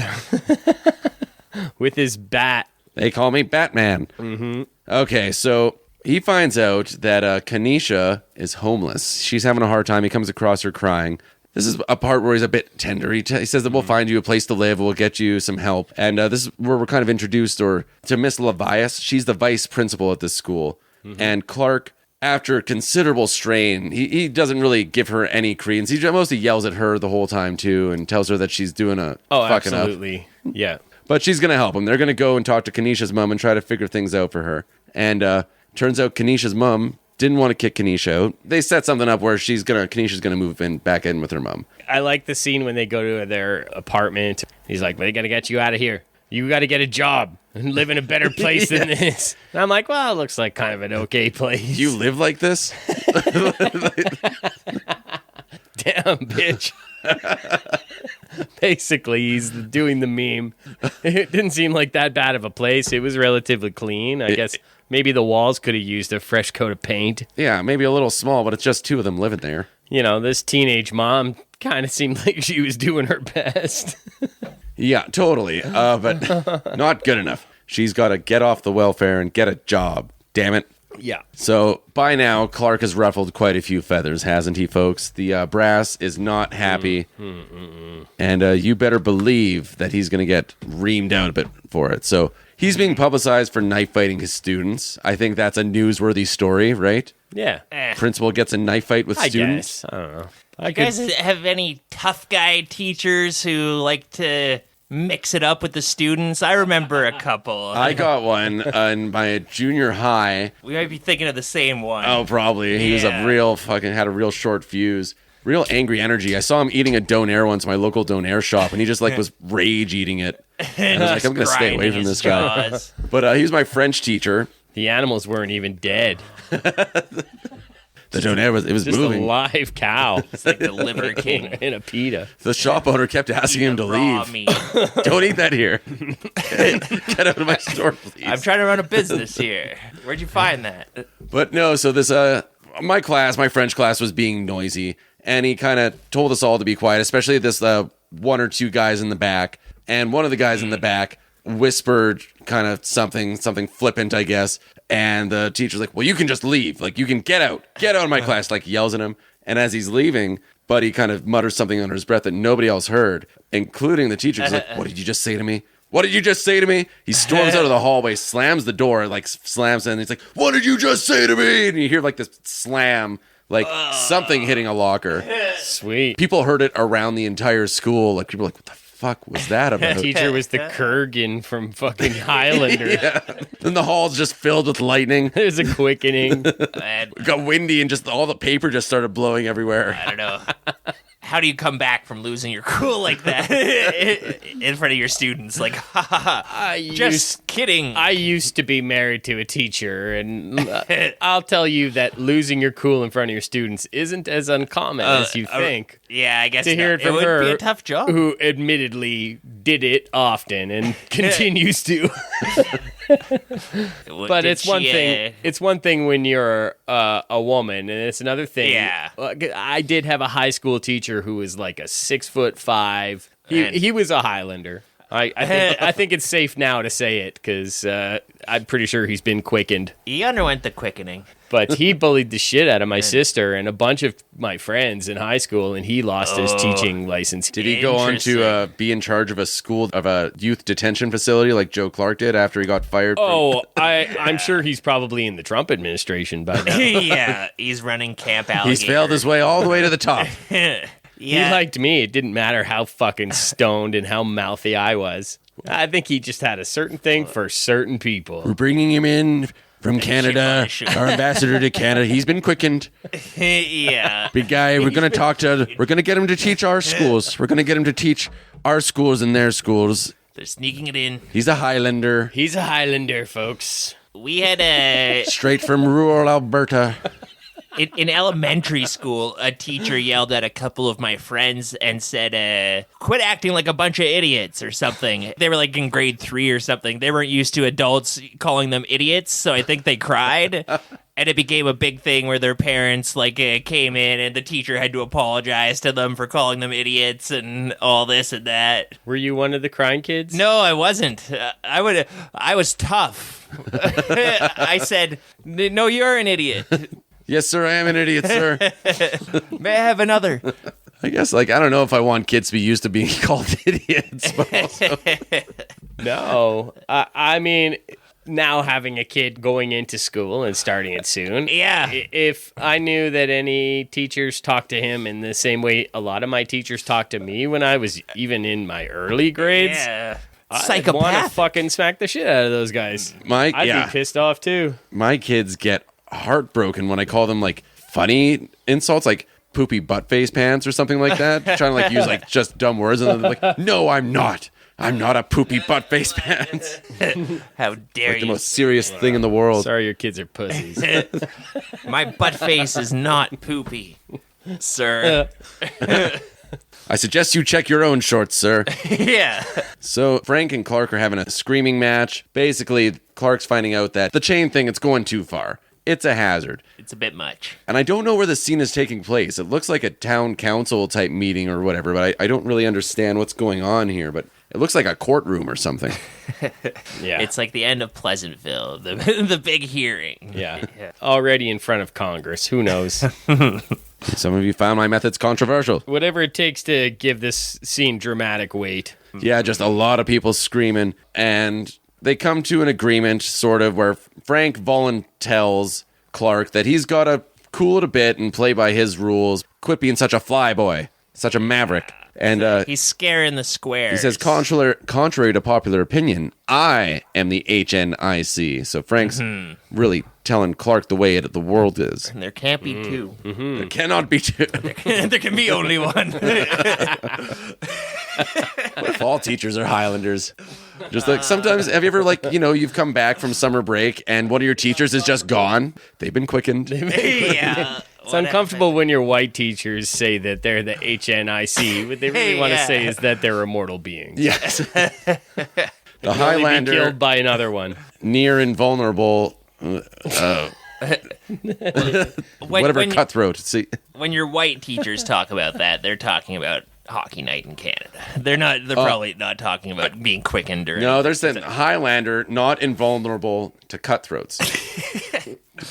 With his bat. They call me Batman. Mm-hmm. Okay, so he finds out that Kanisha is homeless. She's having a hard time. He comes across her crying. This is a part where he's a bit tender. He says that we'll find you a place to live. We'll get you some help. And this is where we're kind of introduced to Miss Levias. She's the vice principal at this school. Mm-hmm. And Clark, after considerable strain, he doesn't really give her any credence. He mostly yells at her the whole time, too, and tells her that she's doing a fucking absolutely. up. Yeah. But she's going to help him. They're going to go and talk to Kanisha's mom and try to figure things out for her. And turns out Kanisha's mom didn't want to kick Kanisha out. They set something up where Kanisha's going to move back in with her mom. I like the scene when they go to their apartment. He's like, they got to get you out of here. You got to get a job and live in a better place than this. And I'm like, well, it looks like kind of an okay place. You live like this? Damn, bitch. Basically, he's doing the meme. It didn't seem like that bad of a place. It was relatively clean. I guess maybe the walls could have used a fresh coat of paint. Yeah, maybe a little small, but it's just two of them living there. You know, this teenage mom kind of seemed like she was doing her best. Yeah, totally. But not good enough. She's got to get off the welfare and get a job. Damn it. Yeah. So by now, Clark has ruffled quite a few feathers, hasn't he, folks? The brass is not happy. And you better believe that he's going to get reamed out a bit for it. So he's being publicized for knife fighting his students. I think that's a newsworthy story, right? Yeah. Principal gets a knife fight with students. I don't know. You guys have any tough guy teachers who like to mix it up with the students? I remember a couple. I got one in my junior high. We might be thinking of the same one. Oh, probably. He was had a real short fuse. Real angry energy. I saw him eating a donair once in my local donair shop, and he just was rage eating it. And I was like, I'm going to stay away from this guy. But he was my French teacher. The animals weren't even dead. The donair was just moving. A live cow. It's like the Liver King in a pita. The shop owner kept asking him to leave. Meat. Don't eat that here. Get out of my store, please. I'm trying to run a business here. Where'd you find that? But no, so this my French class was being noisy, and he kind of told us all to be quiet, especially this one or two guys in the back. And one of the guys in the back whispered kind of something flippant, I guess. And the teacher's like, well, you can just leave. Like, you can get out of my class, like yells at him. And as he's leaving, Buddy kind of mutters something under his breath that nobody else heard, including the teacher. He's like, what did you just say to me? What did you just say to me? He storms out of the hallway, slams the door, slams it, and he's like, what did you just say to me? And you hear this slam, something hitting a locker. Sweet. People heard it around the entire school. People were like, what the fuck was that about? The teacher was the Kurgan from fucking Highlanders. Yeah. Then the hall's just filled with lightning. There's a quickening. It got windy and just all the paper just started blowing everywhere. I don't know. how do you come back from losing your cool like that in front of your students? Like, ha ha ha. Just kidding. I used to be married to a teacher, and I'll tell you that losing your cool in front of your students isn't as uncommon as you think. Yeah, I guess To hear it from would her, be a tough job. who admittedly did it often and continues to. But it's one thing. It's one thing when you're a woman, and it's another thing. Yeah. I did have a high school teacher who was like a 6'5". He was a Highlander. I think it's safe now to say it because I'm pretty sure he's been quickened. He underwent the quickening. But he bullied the shit out of my sister and a bunch of my friends in high school, and he lost his teaching license. Did he go on to be in charge of a school, of a youth detention facility like Joe Clark did after he got fired? I'm sure he's probably in the Trump administration by now. Yeah, he's running Camp Alligator. He's failed his way all the way to the top. Yeah. He liked me. It didn't matter how fucking stoned and how mouthy I was. I think he just had a certain thing for certain people. We're bringing him in from Canada, our ambassador to Canada. He's been quickened. Yeah. Big guy, we're going to get him to teach our schools. We're going to get him to teach our schools and their schools. They're sneaking it in. He's a Highlander. He's a Highlander, folks. We had a... Straight from rural Alberta. In elementary school, a teacher yelled at a couple of my friends and said, quit acting like a bunch of idiots or something. They were like in grade 3 or something. They weren't used to adults calling them idiots, so I think they cried. And it became a big thing where their parents came in and the teacher had to apologize to them for calling them idiots and all this and that. Were you one of the crying kids? No, I wasn't. I was tough. I said, no, you're an idiot. Yes, sir, I am an idiot, sir. May I have another? I guess, I don't know if I want kids to be used to being called idiots, but also... No. I mean, now having a kid going into school and starting it soon. Yeah. If I knew that any teachers talked to him in the same way a lot of my teachers talked to me when I was even in my early grades. Yeah. I'd want to fucking smack the shit out of those guys. I'd be pissed off, too. My kids get heartbroken when I call them funny insults like poopy butt face pants or something like that, trying to use just dumb words, and they're like, no, I'm not a poopy butt face pants. How dare you. The most serious thing in the world. Sorry, your kids are pussies. My butt face is not poopy, sir. I suggest you check your own shorts, sir. Yeah. So Frank and Clark are having a screaming match. Basically, Clark's finding out that the chain thing, it's going too far. It's a hazard. It's a bit much. And I don't know where the scene is taking place. It looks like a town council type meeting or whatever, but I don't really understand what's going on here. But it looks like a courtroom or something. Yeah. It's like the end of Pleasantville, the big hearing. Yeah. Already in front of Congress. Who knows? Some of you found my methods controversial. Whatever it takes to give this scene dramatic weight. Yeah, just a lot of people screaming. And they come to an agreement, sort of, where Frank voluntells Clark that he's got to cool it a bit and play by his rules. Quit being such a flyboy, such a maverick. And he's scaring the squares. He says, contrary to popular opinion, I am the HNIC. So Frank's really telling Clark the way the world is. And there can't be two. Mm-hmm. There cannot be two. There can be only one. What if all teachers are Highlanders? Just sometimes, have you ever you've come back from summer break and one of your teachers is just gone? They've been quickened. Yeah. It's uncomfortable when your white teachers say that they're the HNIC. What they really want to say is that they're immortal beings. Yes. The Highlander, be killed by another one. Near invulnerable. Whatever cutthroat. See, when your white teachers talk about that, they're talking about hockey night in Canada. They're probably not talking about being quickened or no. They're saying Highlander, not invulnerable to cutthroats.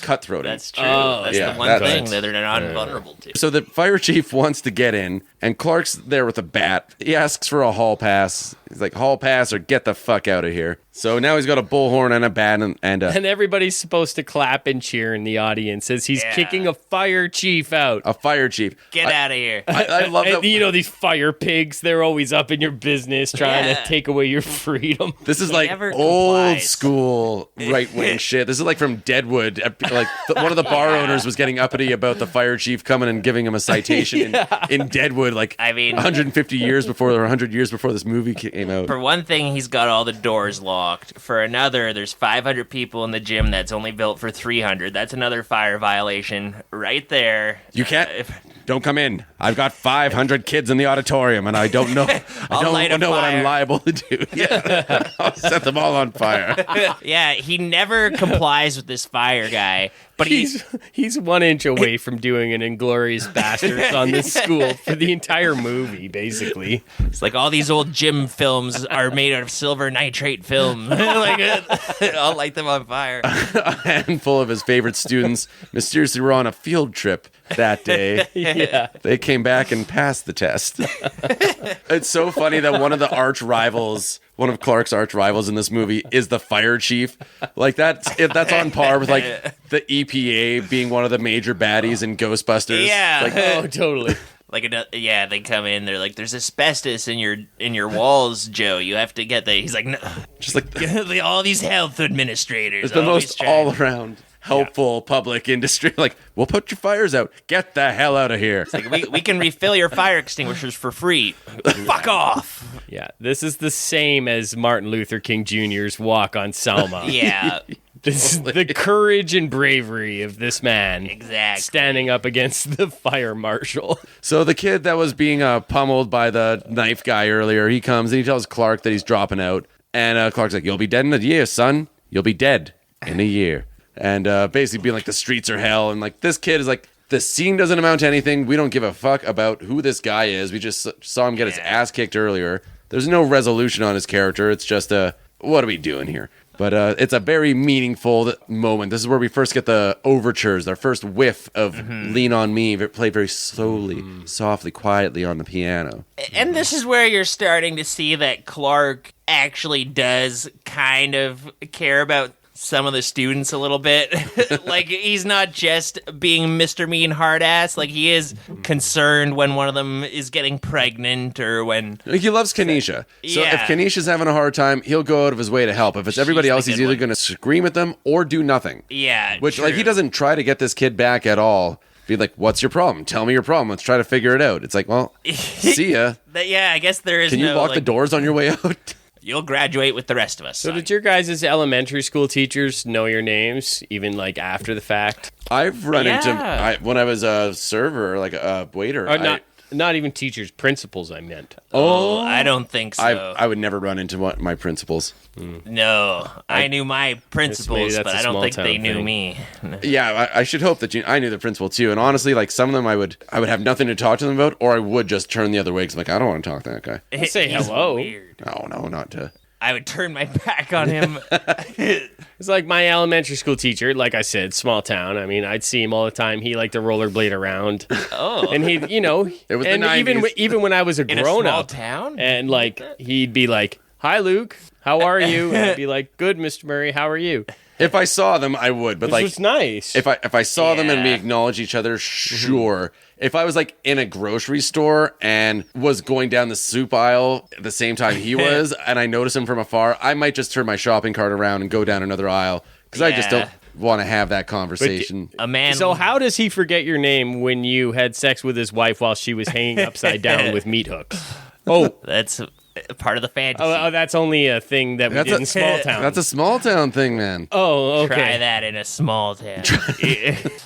Cutthroat. That's true. That's the one thing that they're not invulnerable to. So the fire chief wants to get in, and Clark's there with a bat. He asks for a hall pass. He's like, hall pass or get the fuck out of here. So now he's got a bullhorn and a bat and And everybody's supposed to clap and cheer in the audience as he's kicking a fire chief out. a fire chief. Get out of here. I love And that. you know, these fire pigs, they're always up in your business trying to take away your freedom. This is like never old complies. school right-wing shit. This is like from Deadwood. Like one of the bar owners was getting uppity about the fire chief coming and giving him a citation in Deadwood, like I mean- 150 years before or 100 years before this movie came out. For one thing, he's got all the doors locked. For another, there's 500 people in the gym that's only built for 300. That's another fire violation right there. You can't. Don't come in. I've got 500 kids in the auditorium, and I don't know. I light a don't know what I'm fire. liable to do. Yeah, I'll set them all on fire. Yeah, he never complies with this fire guy. But He's 1 inch away from doing an Inglorious Bastards on this school for the entire movie, basically. it's like all these old gym films are made out of silver nitrate film. Like, I'll light them on fire. A handful of his favorite students mysteriously were on a field trip that day. Yeah. They came back and passed the test. It's so funny that one of the arch rivals, one of Clark's arch rivals in this movie, is the fire chief. Like that's on par with like the EPA being one of the major baddies in Ghostbusters. Yeah. Like, Oh, totally. Like they come in, they're like, "There's asbestos in your walls, Joe. You have to get that." He's like, "No." just like All these health administrators. it's the always most trying- all around helpful public industry. Like, we'll put your fires out. Get the hell out of here. Like, we can refill your fire extinguishers for free. Fuck off. Yeah, this is the same as Martin Luther King Jr.'s walk on Selma. Yeah, This is the courage and bravery of this man. exactly. Standing up against the fire marshal. So the kid that was being pummeled by the knife guy earlier, he comes and he tells Clark that he's dropping out. And Clark's like, "You'll be dead in a year, son. You'll be dead in a year." And basically being like, the streets are hell. And like, this kid is like, the scene doesn't amount to anything. We don't give a fuck about who this guy is. We just saw him get his ass kicked earlier. There's no resolution on his character. It's just what are we doing here? But it's a very meaningful moment. This is where we first get the overtures, our first whiff of Lean On Me, played very slowly, softly, quietly on the piano. And this is where you're starting to see that Clark actually does kind of care about some of the students a little bit. Like, he's not just being Mr. Mean hard ass. Like, he is concerned when one of them is getting pregnant or when... He loves Kanisha. So Yeah. if Kanisha's having a hard time, he'll go out of his way to help. If it's everybody She's the else, he's good either one. going to scream at them or do nothing. Yeah, Which, like, he true. doesn't try to get this kid back at all. Be like, "What's your problem? Tell me your problem. Let's try to figure it out." It's like, well, see ya. Yeah, I guess there is Can you no, lock the like, doors on your way out? You'll graduate with the rest of us. So son. did your guys' elementary school teachers know your names, even like after the fact? I've run Yeah. into when I was a server, like a waiter. Or not even teachers, principals, I meant. Oh, I don't think so. I would never run into my principals. No, I knew my principals, that's but a I don't small think town they knew thing. me. Yeah, I should hope that I knew the principal too. And honestly, like some of them, I would have nothing to talk to them about, or I would just turn the other way because I'm like, I don't want to talk to that guy. Say He's hello. Weird. Oh no, not to. I would turn my back on him. It's like my elementary school teacher, like I said, small town. I mean, I'd see him all the time. He liked to rollerblade around. Oh, And he'd, you know, It was the and 90s. even when I was a in a grown small up, town. and like he'd be like, "Hi, Luke, how are you?" And I'd be like, "Good, Mr. Murray, how are you?" If I saw them, I would. But Which like, was nice. if I saw them and we Yeah. acknowledge each other, sure. If I was like in a grocery store and was going down the soup aisle at the same time he was, and I noticed him from afar, I might just turn my shopping cart around and go down another aisle because I just Yeah. don't want to have that conversation. A man. So how does he forget your name when you had sex with his wife while she was hanging upside down with meat hooks? Oh, That's part of the fantasy. that's only a thing that we That's did a- in small town. That's a small town thing, man. Oh, okay. Try that in a small town.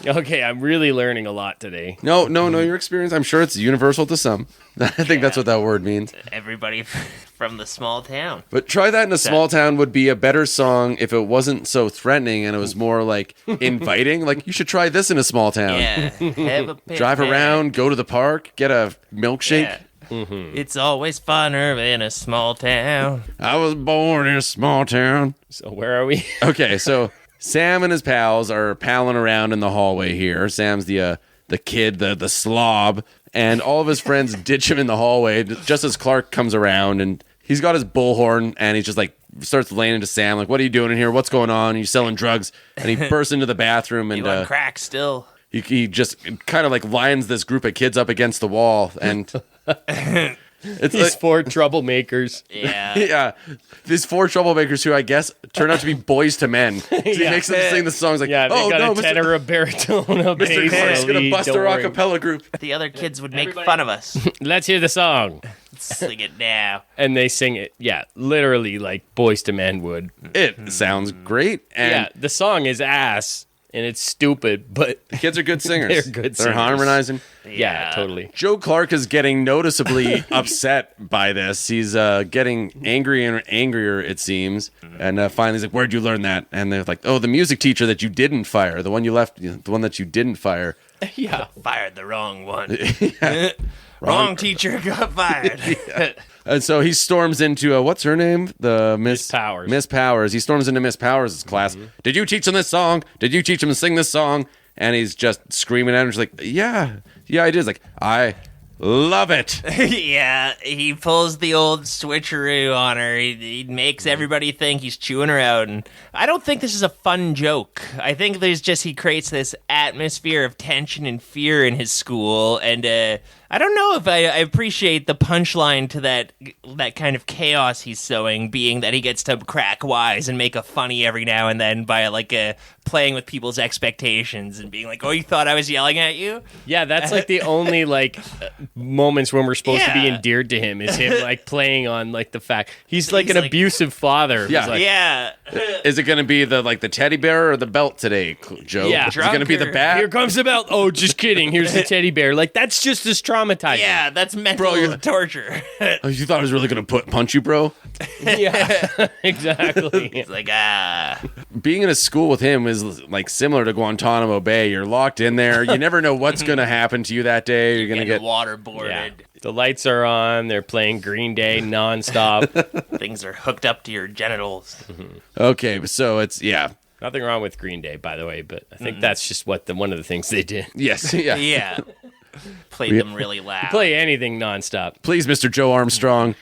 Okay, I'm really learning a lot today. No, your experience, I'm sure it's universal to some. I think that's what that word means. Everybody from the small town. But Try That in a Small Town would be a better song if it wasn't so threatening and it was more like inviting. Like, you should try this in a small town. Yeah. Have a Drive picnic. around, go to the park, get a milkshake. Yeah. It's always funner in a small town. I was born in a small town. So where are we? Okay, so Sam and his pals are palling around in the hallway here. Sam's the kid, the slob, and all of his friends ditch him in the hallway just as Clark comes around, and he's got his bullhorn, and he's just like starts laying into Sam, like, what are you doing in here? What's going on? You're selling drugs. And he bursts into the bathroom, and You on crack still. he just kind of like lines this group of kids up against the wall, and it's These like, 4 troublemakers. Yeah. yeah, these 4 troublemakers who I guess turn out to be boys to men. So he makes them sing the songs like, Yeah, they got no, a tenor, a baritone, a Mr. bass, Clark's a gonna lead, bust a don't worry. acapella group. The other kids would make fun of us. Let's hear the song. Sing it now. And they sing it, literally like Boys to Men would. It sounds great, and Yeah, the song is ass, and it's stupid, but the kids are good singers. They're good They're singers. harmonizing. yeah, totally. Joe Clark is getting noticeably upset by this. He's getting angrier and angrier, it seems. And finally, he's like, "Where'd you learn that?" And they're like, "Oh, the music teacher that you didn't fire, the one you left, the one that you didn't fire." Yeah. Fired the wrong one. Wrong teacher got fired. And so he storms into what's her name? The Miss Powers. Miss Powers. He storms into Miss Powers' class. Did you teach them this song? Did you teach them to sing this song? And he's just screaming at her. She's like, yeah, I did. He's like, I love it. Yeah, he pulls the old switcheroo on her. He makes everybody think he's chewing her out. And I don't think this is a fun joke. I think he creates this atmosphere of tension and fear in his school. And I don't know if I appreciate the punchline to that kind of chaos he's sowing, being that he gets to crack wise and make a funny every now and then by playing with people's expectations and being like, "Oh, you thought I was yelling at you?" Yeah, that's like the only moments when we're supposed to be Yeah. endeared to him is him like playing on like the fact he's like He's an like- abusive father. who's Yeah. like, Yeah. Is it going to be the teddy bear or the belt today, Joe? Yeah. Is it going to be the Drunk or- bat? Here comes the belt. Oh, just kidding. Here's the teddy bear. Like that's just as traumatizing. Yeah, that's mental you're- torture. Oh, you thought I was really going to punch you, bro? Yeah, exactly. It's like, Being in a school with him is like similar to Guantanamo Bay. You're locked in there. You never know what's going to happen to you that day. You're going to getting get waterboarded. Yeah. The lights are on. They're playing Green Day nonstop. Things are hooked up to your genitals. okay. So it's Nothing wrong with Green Day, by the way, but I think that's just one of the things they did. yes, yeah. Yeah. Played them really loud. Play anything nonstop. Please, Mr. Joe Armstrong,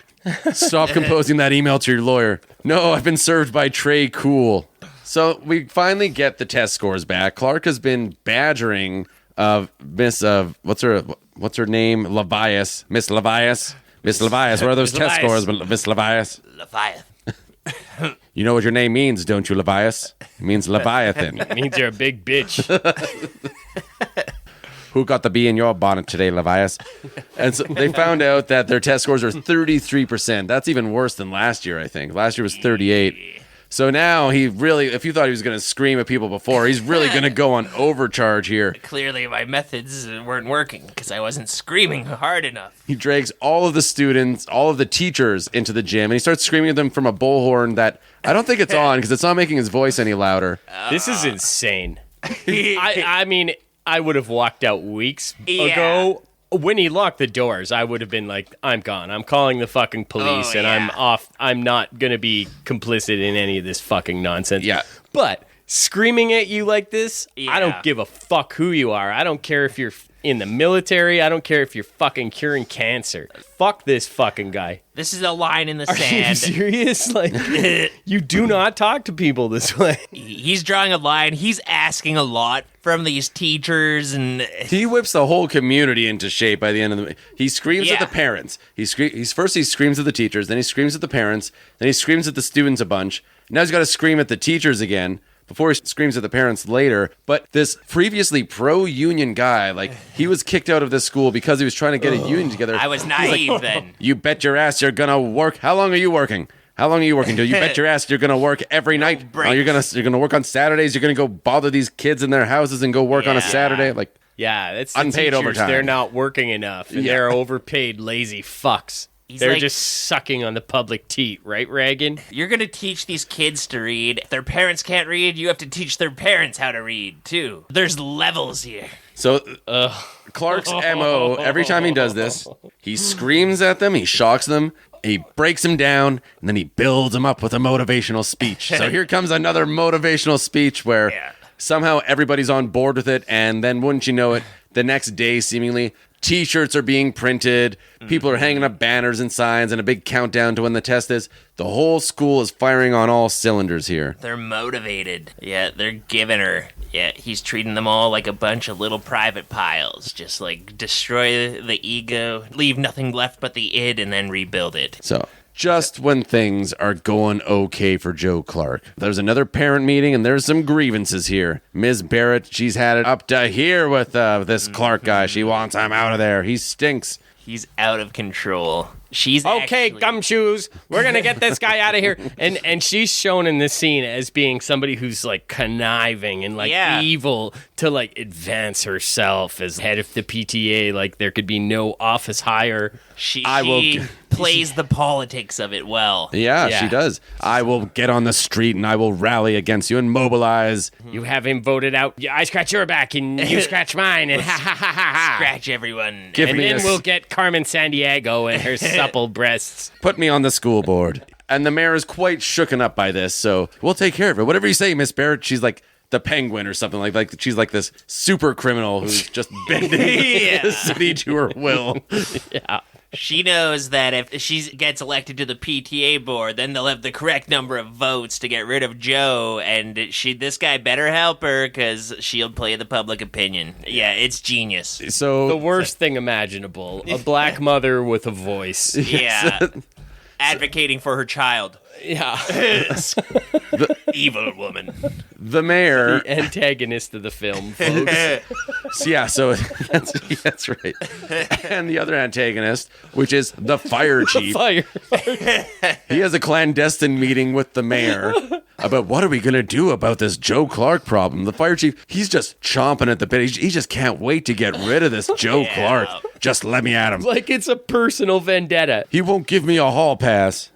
stop composing that email to your lawyer. No, I've been served by Trey Cool. So we finally get the test scores back. Clark has been badgering Miss what's her name? Levias. Miss Levias. Miss Levias. What are those Miss test Levias. scores, Miss Levias? Leviathan. You know what your name means, don't you, Levias? It means Leviathan. It means you're a big bitch. Who got the bee in your bonnet today, Levias? And so they found out that their test scores are 33%. That's even worse than last year, I think. Last year was 38. So now he really, if you thought he was going to scream at people before, he's really going to go on overcharge here. Clearly, my methods weren't working because I wasn't screaming hard enough. He drags all of the students, all of the teachers into the gym, and he starts screaming at them from a bullhorn that I don't think it's on because it's not making his voice any louder. This is insane. I mean, I would have walked out weeks Yeah. ago. When he locked the doors, I would have been like, I'm gone. I'm calling the fucking police and I'm yeah. off. I'm not going to be complicit in any of this fucking nonsense. Yeah. But screaming at you like this, I Yeah. don't give a fuck who you are. I don't care if you're in the military. I don't care if you're fucking curing cancer. Fuck this fucking guy. This is a line in the Are you sand. serious? Like, you do not talk to people this way. He's drawing a line. He's asking a lot from these teachers, and He whips the whole community into shape by the end of the. He screams at Yeah. the parents. He screams at the teachers. Then he screams at the parents. Then he screams at the students a bunch. Now he's got to scream at the teachers again before he screams at the parents later. But this previously pro-union guy, like he was kicked out of this school because he was trying to get a union together. I was naive then. You bet your ass you're gonna work. How long are you working? How long are you working till? You bet your ass you're gonna work every night. breaks. You're gonna work on Saturdays. You're gonna go bother these kids in their houses and go work on a Yeah. Saturday. Like Yeah, that's the Unpaid teachers. overtime. They're not working enough, and Yeah. they're overpaid, lazy fucks. He's They're like- just sucking on the public teat, right, Reagan? You're going to teach these kids to read. If their parents can't read, you have to teach their parents how to read, too. There's levels here. so. Clark's MO, every time he does this, he screams at them, he shocks them, he breaks them down, and then he builds them up with a motivational speech. So here comes another motivational speech where Yeah. somehow everybody's on board with it, and then wouldn't you know it, the next day, seemingly, T-shirts are being printed. People are hanging up banners and signs and a big countdown to when the test is. The whole school is firing on all cylinders here. They're motivated. Yeah, they're giving her. Yeah, he's treating them all like a bunch of little private piles. Just like destroy the ego, leave nothing left but the id, and then rebuild it. So, just when things are going okay for Joe Clark, there's another parent meeting and there's some grievances here. Ms. Barrett, she's had it up to here with this Clark guy. She wants him out of there. He stinks. He's out of control. She's okay, actually... gumshoes. We're gonna get this guy out of here. And she's shown in this scene as being somebody who's like conniving and like evil to like advance herself as head of the PTA. Like there could be no office higher. She plays the politics of it well. Yeah, she does. I will get on the street and I will rally against you and mobilize. You have him voted out. I scratch your back and you scratch mine and ha ha ha ha ha. Scratch everyone. And then we'll get Carmen Sandiego and her supple breasts. Put me on the school board. And the mayor is quite shooken up by this, so we'll take care of it. Whatever you say, Miss Barrett. She's like the Penguin or something like she's like this super criminal who's just bending the city to her will. Yeah. She knows that if she gets elected to the PTA board, then they'll have the correct number of votes to get rid of Joe, and this guy better help her because she'll play the public opinion. Yeah, it's genius. So the worst thing imaginable: a black mother with a voice. Yeah, advocating for her child. Yeah, evil woman. The mayor, the antagonist of the film, folks. So that's right. And the other antagonist, which is the fire chief. He has a clandestine meeting with the mayor about what are we going to do about this Joe Clark problem. The fire chief, he's just chomping at the bit. He just can't wait to get rid of this Joe Clark. Just let me at him. Like it's a personal vendetta. He won't give me a hall pass.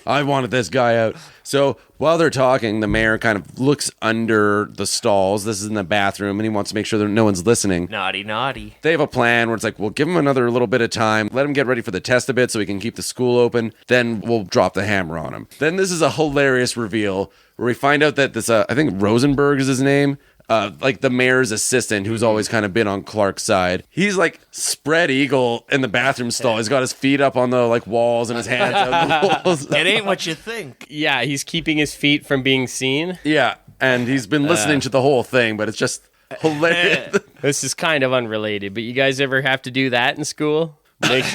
I wanted this guy out. So while they're talking, the mayor kind of looks under the stalls. This is in the bathroom, and he wants to make sure that no one's listening. Naughty. They have a plan where it's like, we'll give him another little bit of time. Let him get ready for the test a bit so we can keep the school open. Then we'll drop the hammer on him. Then this is a hilarious reveal where we find out that this, I think Rosenberg is his name. Like the mayor's assistant, who's always kind of been on Clark's side. He's like spread eagle in the bathroom stall. He's got his feet up on the like walls and his hands out the walls. It ain't what you think. Yeah, he's keeping his feet from being seen. Yeah, and he's been listening to the whole thing, but it's just hilarious. This is kind of unrelated, but you guys ever have to do that in school? Make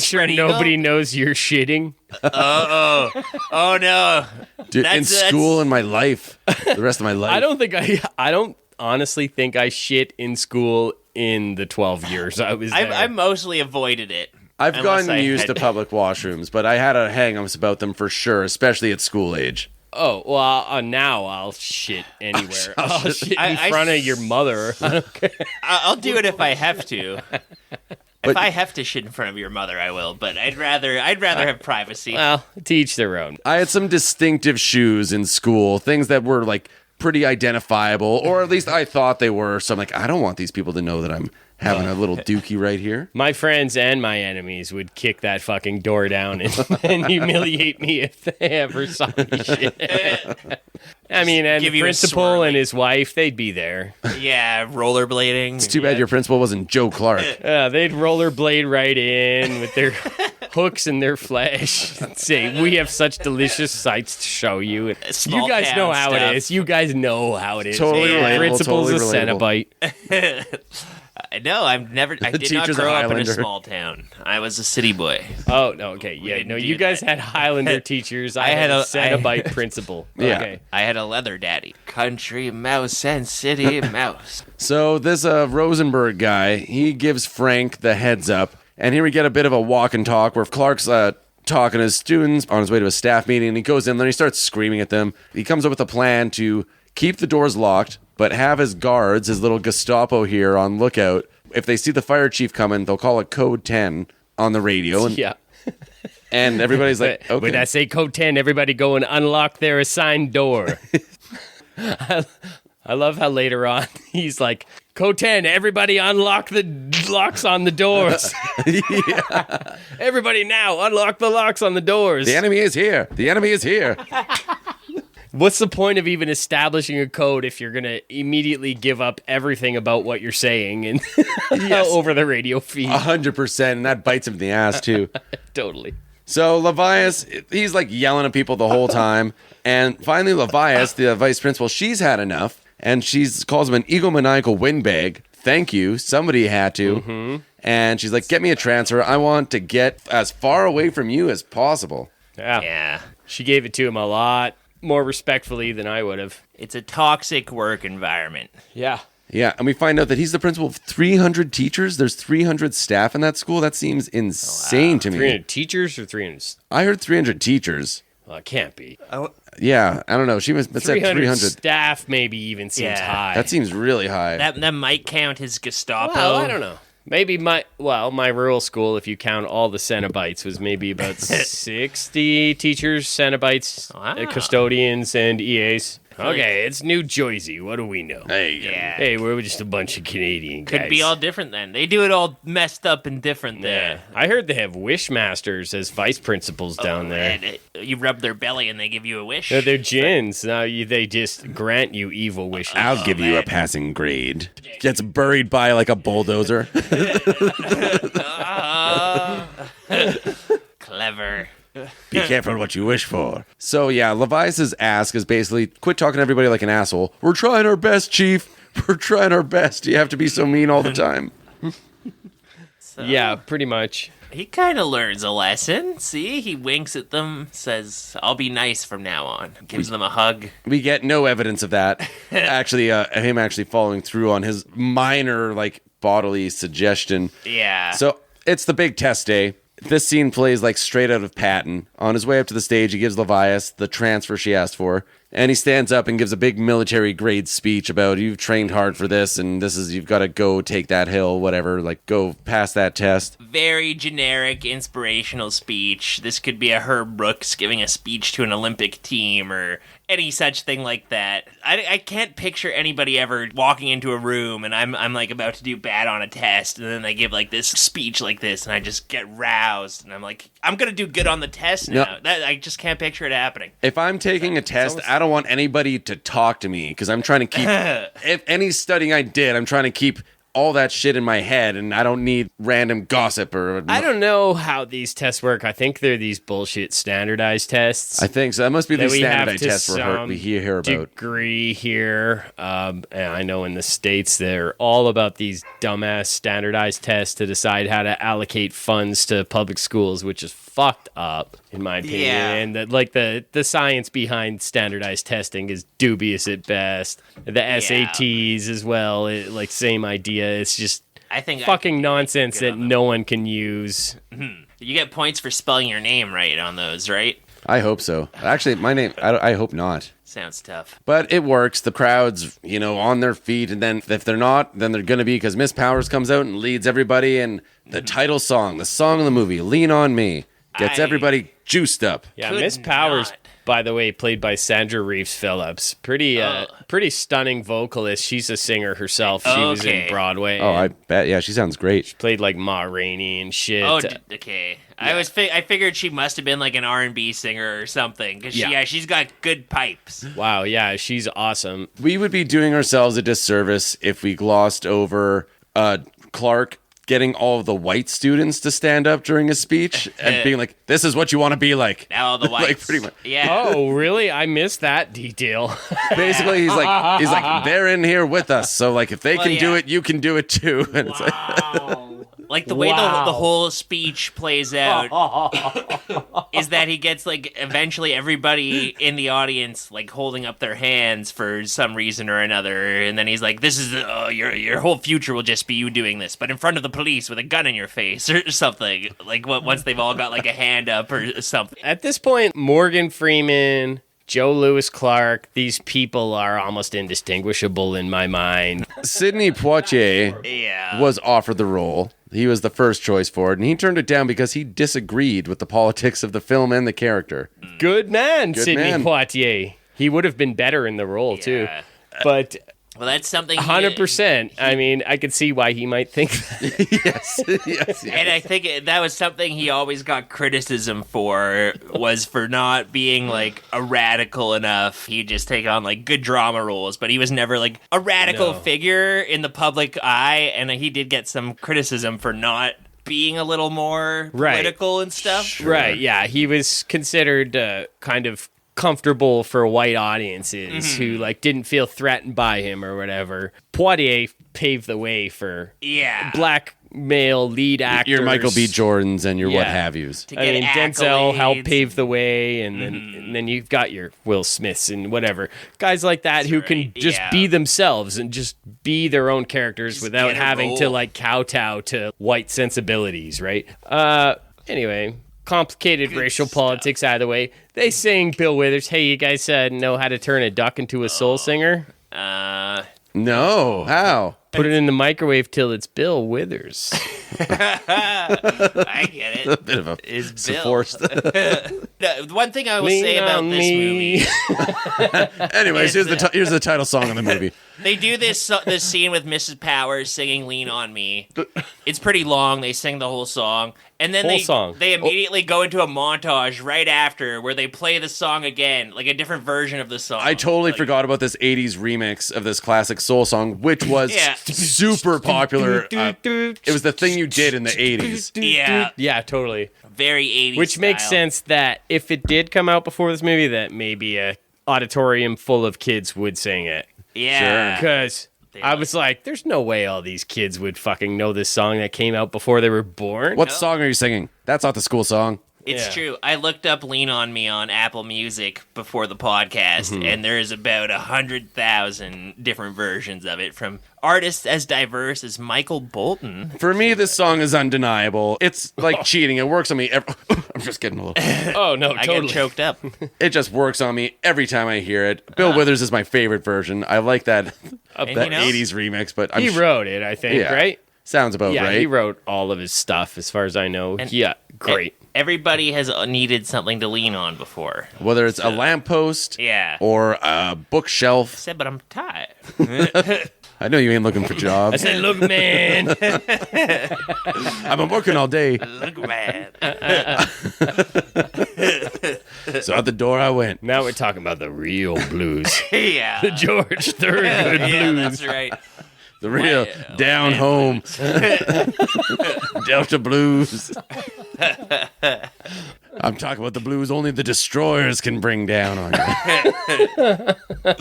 sure nobody knows you're shitting. Oh no. Dude, in school and my life, the rest of my life. I don't honestly think I shit in school in the 12 years I was there. I mostly avoided it. I've gotten used to public washrooms, but I had a hang-ups about them for sure, especially at school age. Oh, well, now I'll shit anywhere. I'll shit in front of your mother. I don't care. I'll do it if I have to. If I have to shit in front of your mother, I will. But I'd rather have privacy. Well, to each their own. I had some distinctive shoes in school, things that were like pretty identifiable, or at least I thought they were. So I'm like, I don't want these people to know that I'm having a little dookie right here. My friends and my enemies would kick that fucking door down and humiliate me if they ever saw me shit. I mean, and the principal and his wife, they'd be there. Yeah, rollerblading. It's too bad your principal wasn't Joe Clark. They'd rollerblade right in with their hooks in their flesh and say, we have such delicious sights to show you. You guys know how it is. You guys know how it is. Totally relatable. Principal's Totally a Cenobite. No, I did not grow up in a small town. I was a city boy. Oh, no, okay. Yeah, no, you guys had Highlander teachers. I had a Cenobite principal. Yeah. Okay. I had a leather daddy. Country mouse and city mouse. So this Rosenberg guy, he gives Frank the heads up. And here we get a bit of a walk and talk where Clark's talking to his students on his way to a staff meeting. And he goes in there and he starts screaming at them. He comes up with a plan to keep the doors locked, but have his guards, his little Gestapo here, on lookout. If they see the fire chief coming, they'll call it Code 10 on the radio. And, yeah. And everybody's like, okay. When I say Code 10, everybody go and unlock their assigned door. I love how later on he's like, Code 10, everybody unlock the locks on the doors. Yeah. Everybody now, unlock the locks on the doors. The enemy is here. The enemy is here. What's the point of even establishing a code if you're going to immediately give up everything about what you're saying and over the radio feed? 100%, and that bites him in the ass, too. Totally. So Levias, he's like yelling at people the whole time. And finally, Levias, the vice principal, she's had enough. And she calls him an egomaniacal windbag. Thank you. Somebody had to. Mm-hmm. And she's like, get me a transfer. I want to get as far away from you as possible. Yeah. She gave it to him a lot more respectfully than I would have. It's a toxic work environment. Yeah. Yeah, and we find out that he's the principal of 300 teachers. There's 300 staff in that school. That seems insane to me. 300 teachers or 300? I heard 300 teachers. Well, it can't be. Yeah, I don't know. She must said 300 staff maybe even seems high. That seems really high. That might count as Gestapo. Well, I don't know. Maybe my rural school, if you count all the cenobites, was maybe about 60 teachers, cenobites, custodians, and EAs. Okay, it's New Jersey. What do we know? Hey, we're just a bunch of Canadian guys. Could be all different then. They do it all messed up and different there. I heard they have wish masters as vice principals down there. You rub their belly and they give you a wish. They're gins. Now they just grant you evil wishes. I'll give you a passing grade. Gets buried by like a bulldozer. Clever. Be careful what you wish for. So yeah, Levias's ask is basically quit talking to everybody like an asshole. We're trying our best, Chief. We're trying our best. You have to be so mean all the time. Yeah, pretty much. He kind of learns a lesson. See, he winks at them, says, I'll be nice from now on. Gives them a hug. We get no evidence of that. Actually, him actually following through on his minor, like, bodily suggestion. Yeah. So it's the big test day. This scene plays like straight out of Patton. On his way up to the stage, he gives Levias the transfer she asked for. And he stands up and gives a big military grade speech about you've trained hard for this and you've got to go take that hill, whatever, like go pass that test. Very generic, inspirational speech. This could be a Herb Brooks giving a speech to an Olympic team or any such thing like that. I can't picture anybody ever walking into a room and I'm like about to do bad on a test and then they give like this speech like this and I just get roused and I'm like, I'm going to do good on the test now. I just can't picture it happening. If I'm taking a test, I don't want anybody to talk to me because I'm trying to keep, if any studying I did, I'm trying to keep all that shit in my head and I don't need random gossip or... I don't know how these tests work. I think they're these bullshit standardized tests. I think so. That must be the standardized tests we hear about. Degree here. And I know in the States they're all about these dumbass standardized tests to decide how to allocate funds to public schools, which is fucked up in my opinion. Yeah. And the science behind standardized testing is dubious at best. The SATs as well, like same idea. It's just fucking nonsense that no one can use. Mm-hmm. You get points for spelling your name right on those, right? I hope so. Actually, my name, I hope not. Sounds tough. But it works. The crowd's, on their feet. And then if they're not, then they're going to be because Miss Powers comes out and leads everybody. And the title song, the song of the movie, Lean On Me, gets everybody juiced up. Yeah, Miss Powers, by the way, played by Sandra Reeves Phillips. Pretty stunning vocalist. She's a singer herself. She was in Broadway. Oh, I bet. Yeah, she sounds great. She played like Ma Rainey and shit. Oh, okay. Yeah. I figured she must have been like an R&B singer or something. Because she's got good pipes. Wow, yeah, she's awesome. We would be doing ourselves a disservice if we glossed over Clark getting all of the white students to stand up during his speech and being like, this is what you want to be like. Now all the whites. Like, pretty much. Yeah. Oh, really? I missed that detail. Basically, he's like, they're in here with us. So, like, if they can do it, you can do it too. And it's like the way the whole speech plays out is that he gets like eventually everybody in the audience like holding up their hands for some reason or another, and then he's like, "This is your whole future will just be you doing this, but in front of the police with a gun in your face or something." Like once they've all got like a hand up or something. At this point, Morgan Freeman, Joe Louis Clark, these people are almost indistinguishable in my mind. Sidney Poitier was offered the role. He was the first choice for it, and he turned it down because he disagreed with the politics of the film and the character. Good man, Sidney Poitier. He would have been better in the role, too. But Well, that's something. 100%. I mean, I could see why he might think that. yes. And I think that was something he always got criticism for, was for not being, like, a radical enough. He'd just take on, like, good drama roles, but he was never, like, a radical figure in the public eye, and he did get some criticism for not being a little more political and stuff. Sure. Right, yeah. He was considered kind of comfortable for white audiences who like didn't feel threatened by him or whatever. Poitier paved the way for black male lead actors. Your Michael B. Jordans and your what have yous. I mean, Denzel helped pave the way, and then you've got your Will Smiths and whatever. Guys like that who can just be themselves and just be their own characters just without having to like kowtow to white sensibilities, right? Anyway, complicated racial politics out of the way. They sing Bill Withers. Hey, you guys know how to turn a duck into a soul singer? No. How? Put it in the microwave till it's Bill Withers. I get it. A bit of a forced. One thing I will say about this movie. Anyways, here's the title song of the movie. They do this scene with Mrs. Powers singing "Lean on Me." It's pretty long. They sing the whole song, and then they immediately go into a montage right after where they play the song again, like a different version of the song. I totally forgot about this '80s remix of this classic soul song, which was super popular. It was the thing you did in the '80s. Yeah, totally. Very 80s. Which makes style. sense that if it did come out before this movie, that maybe a auditorium full of kids would sing it. Yeah. Because I was like, there's no way all these kids would fucking know this song that came out before they were born. What song are you singing? That's not the school song. It's true. I looked up "Lean on Me" on Apple Music before the podcast, and there's about 100,000 different versions of it from artists as diverse as Michael Bolton. For me, this song is undeniable. It's like cheating. It works on me. I'm just getting a little. Oh, no, I totally. get choked up. It just works on me every time I hear it. Bill Withers is my favorite version. I like that 80s remix, but he wrote it, I think, right? Sounds about right. Yeah, he wrote all of his stuff, as far as I know. Great. Everybody has needed something to lean on before. Whether it's a lamppost or a bookshelf. I said, but I'm tired. I know you ain't looking for jobs. I said, look, man. I've been working all day. Look, man. So out the door I went. Now we're talking about the real blues. Yeah. The George Thorogood blues. Yeah, that's right. The real down home Delta blues. I'm talking about the blues only the destroyers can bring down on you.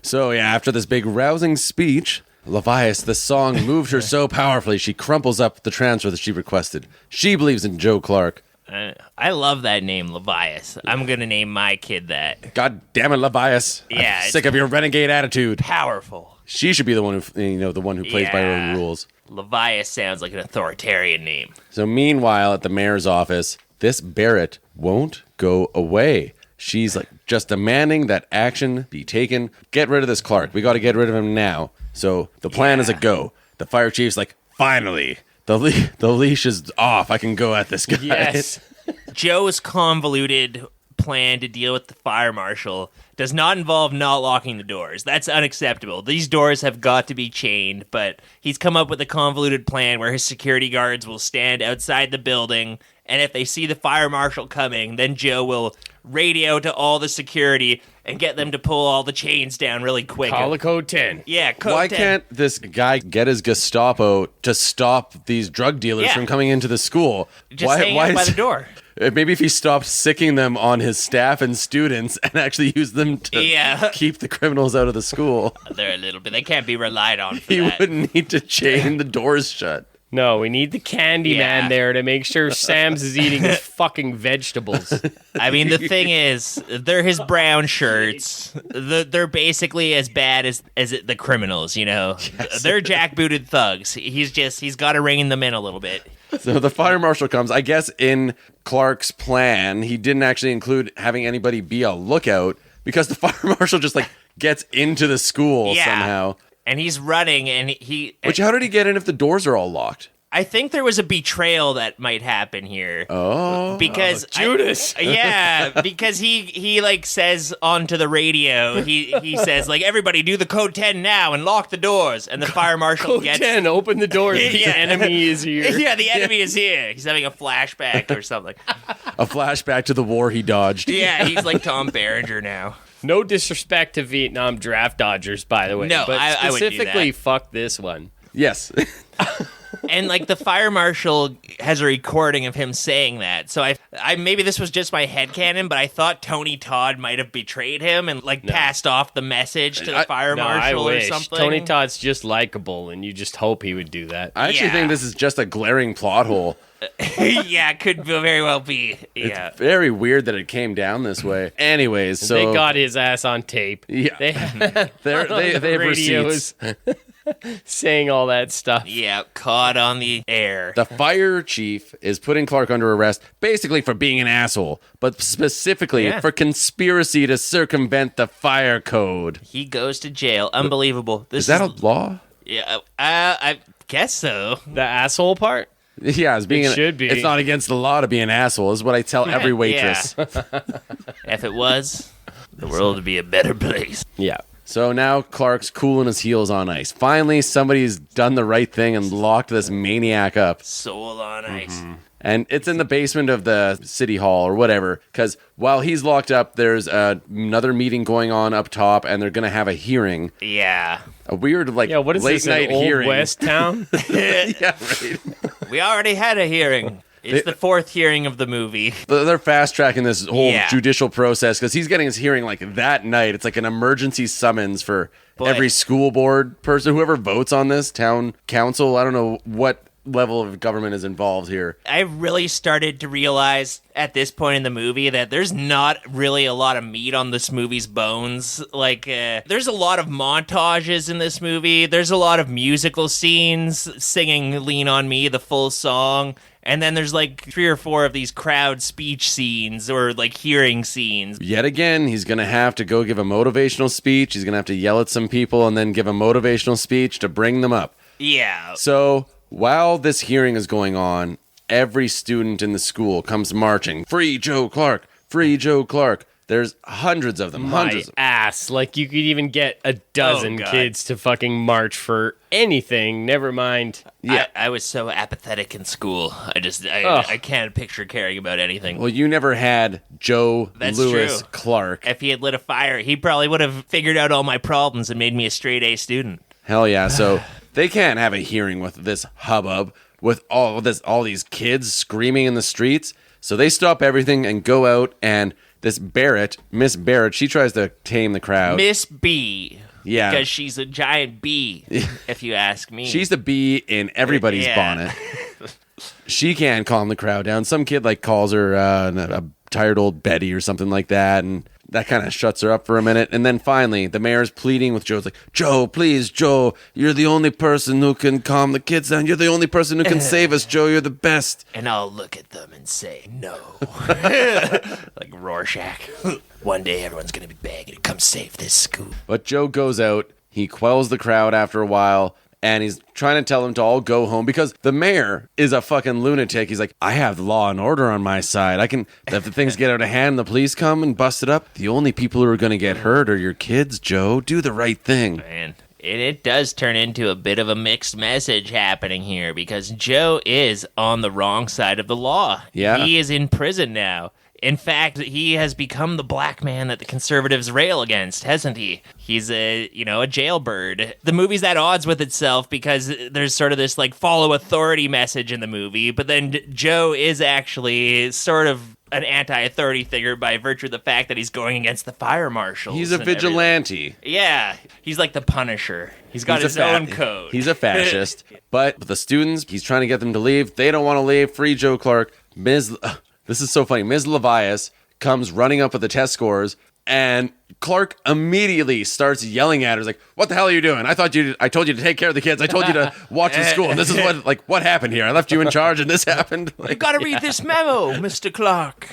So after this big rousing speech, Levias, the song moved her so powerfully she crumples up the transfer that she requested. She believes in Joe Clark. I love that name, Levias. I'm going to name my kid that. God damn it, Levias. Yeah, I'm sick of your renegade attitude. Powerful. She should be the one who plays by her own rules. Levias sounds like an authoritarian name. So meanwhile, at the mayor's office, this Barrett won't go away. She's like just demanding that action be taken. Get rid of this Clark. We got to get rid of him now. So the plan is a go. The fire chief's like, finally, the leash is off. I can go at this guy. Yes. Joe's convoluted plan to deal with the fire marshal does not involve not locking the doors. That's unacceptable. These doors have got to be chained, but he's come up with a convoluted plan where his security guards will stand outside the building, and if they see the fire marshal coming, then Joe will radio to all the security and get them to pull all the chains down really quick. Call a code 10. Yeah, code Why 10. can't this guy get his Gestapo to stop these drug dealers from coming into the school? Just hang out by the door. Maybe if he stopped sicking them on his staff and students and actually used them to keep the criminals out of the school. They're a little bit. They can't be relied on for He that. wouldn't need to chain the doors shut. No, we need the candy man there to make sure Sam's is eating his fucking vegetables. I mean, the thing is, they're his brown shirts. They're basically as bad as the criminals, you know? Yes. They're jackbooted thugs. He's got to rein them in a little bit. So the fire marshal comes. I guess in Clark's plan, he didn't actually include having anybody be a lookout because the fire marshal just like gets into the school somehow. And he's running, and Which, how did he get in if the doors are all locked? I think there was a betrayal that might happen here. Oh. Because Judas. because he like says onto the radio, he says like, everybody do the code 10 now and lock the doors, and the fire marshal Code gets 10, open the doors. The Yeah. enemy is here. Yeah, the enemy is here. He's having a flashback or something. A flashback to the war he dodged. Yeah, he's like Tom Berenger now. No disrespect to Vietnam draft dodgers, by the way. No, but I would do specifically, that. fuck this one. Yes. And like the fire marshal has a recording of him saying that. So I maybe this was just my headcanon, but I thought Tony Todd might have betrayed him and like passed off the message to the fire No, I marshal or wish. something. Tony Todd's just likable, and you just hope he would do that. I actually Yeah. think this is just a glaring plot hole. Yeah, could very well be. Yeah. It's very weird that it came down this way. Anyways, so They got his ass on tape. Yeah. They they have receipts. radios saying all that stuff. Yeah, caught on the air. The fire chief is putting Clark under arrest basically for being an asshole, but specifically Yeah. for conspiracy to circumvent the fire code. He goes to jail. Unbelievable. This Is that a law? Yeah, I guess so. The asshole part? Yeah, It should be. It's not against the law to be an asshole, is what I tell every waitress. If it was, the world would be a better place. Yeah. So now Clark's cooling his heels on ice. Finally, somebody's done the right thing and locked this maniac up. Soul on ice. And it's in the basement of the city hall or whatever, because while he's locked up, there's another meeting going on up top, and they're going to have a hearing. Yeah. A weird, like, Yeah, what is late this, night an Old hearing. West town? Yeah, right. We already had a hearing. It's the fourth hearing of the movie. They're fast tracking this whole Yeah. judicial process because he's getting his hearing like that night. It's like an emergency summons for Boy. every school board person, whoever votes on this, town council. I don't know what level of government is involved here. I really started to realize at this point in the movie that there's not really a lot of meat on this movie's bones. Like, there's a lot of montages in this movie. There's a lot of musical scenes, singing Lean On Me, the full song. And then there's like 3 or 4 of these crowd speech scenes or like hearing scenes. Yet again, he's going to have to go give a motivational speech. He's going to have to yell at some people and then give a motivational speech to bring them up. Yeah. So while this hearing is going on, every student in the school comes marching. Free Joe Clark! Free Joe Clark! There's hundreds of them. My Hundreds. ass. Like, you could even get a dozen Oh, God. kids to fucking march for anything. Never mind. Yeah. I was so apathetic in school. Ugh. I can't picture caring about anything. Well, you never had Joe That's Lewis true. Clark. If he had lit a fire, he probably would have figured out all my problems and made me a straight A student. Hell yeah. So they can't have a hearing with this hubbub, with all these kids screaming in the streets. So they stop everything and go out, and this Miss Barrett, she tries to tame the crowd. Miss B. Yeah. Because she's a giant bee, if you ask me. She's the bee in everybody's Yeah. bonnet. She can't calm the crowd down. Some kid like calls her a tired old Betty or something like that, and that kind of shuts her up for a minute. And then finally, the mayor's pleading with Joe. It's like, Joe, please, Joe, you're the only person who can calm the kids down. You're the only person who can save us, Joe. You're the best. And I'll look at them and say, no. Like Rorschach. One day everyone's going to be begging to come save this school. But Joe goes out. He quells the crowd after a while. And he's trying to tell them to all go home because the mayor is a fucking lunatic. He's like, I have the law and order on my side. If the things get out of hand, the police come and bust it up. The only people who are going to get hurt are your kids, Joe. Do the right thing. Man, it does turn into a bit of a mixed message happening here because Joe is on the wrong side of the law. Yeah. He is in prison now. In fact, he has become the black man that the conservatives rail against, hasn't he? He's a jailbird. The movie's at odds with itself because there's sort of this like follow authority message in the movie, but then Joe is actually sort of an anti-authority figure by virtue of the fact that he's going against the fire marshals. He's a and everything. vigilante. Yeah, he's like the Punisher. He's got his own code. He's a fascist. But the students, he's trying to get them to leave. They don't want to leave. Free Joe Clark. This is so funny. Ms. Levias comes running up with the test scores, and Clark immediately starts yelling at her. He's like, what the hell are you doing? I told you to take care of the kids. I told you to watch the school. And this is what happened here. I left you in charge and this happened. You gotta read this memo, Mr. Clark.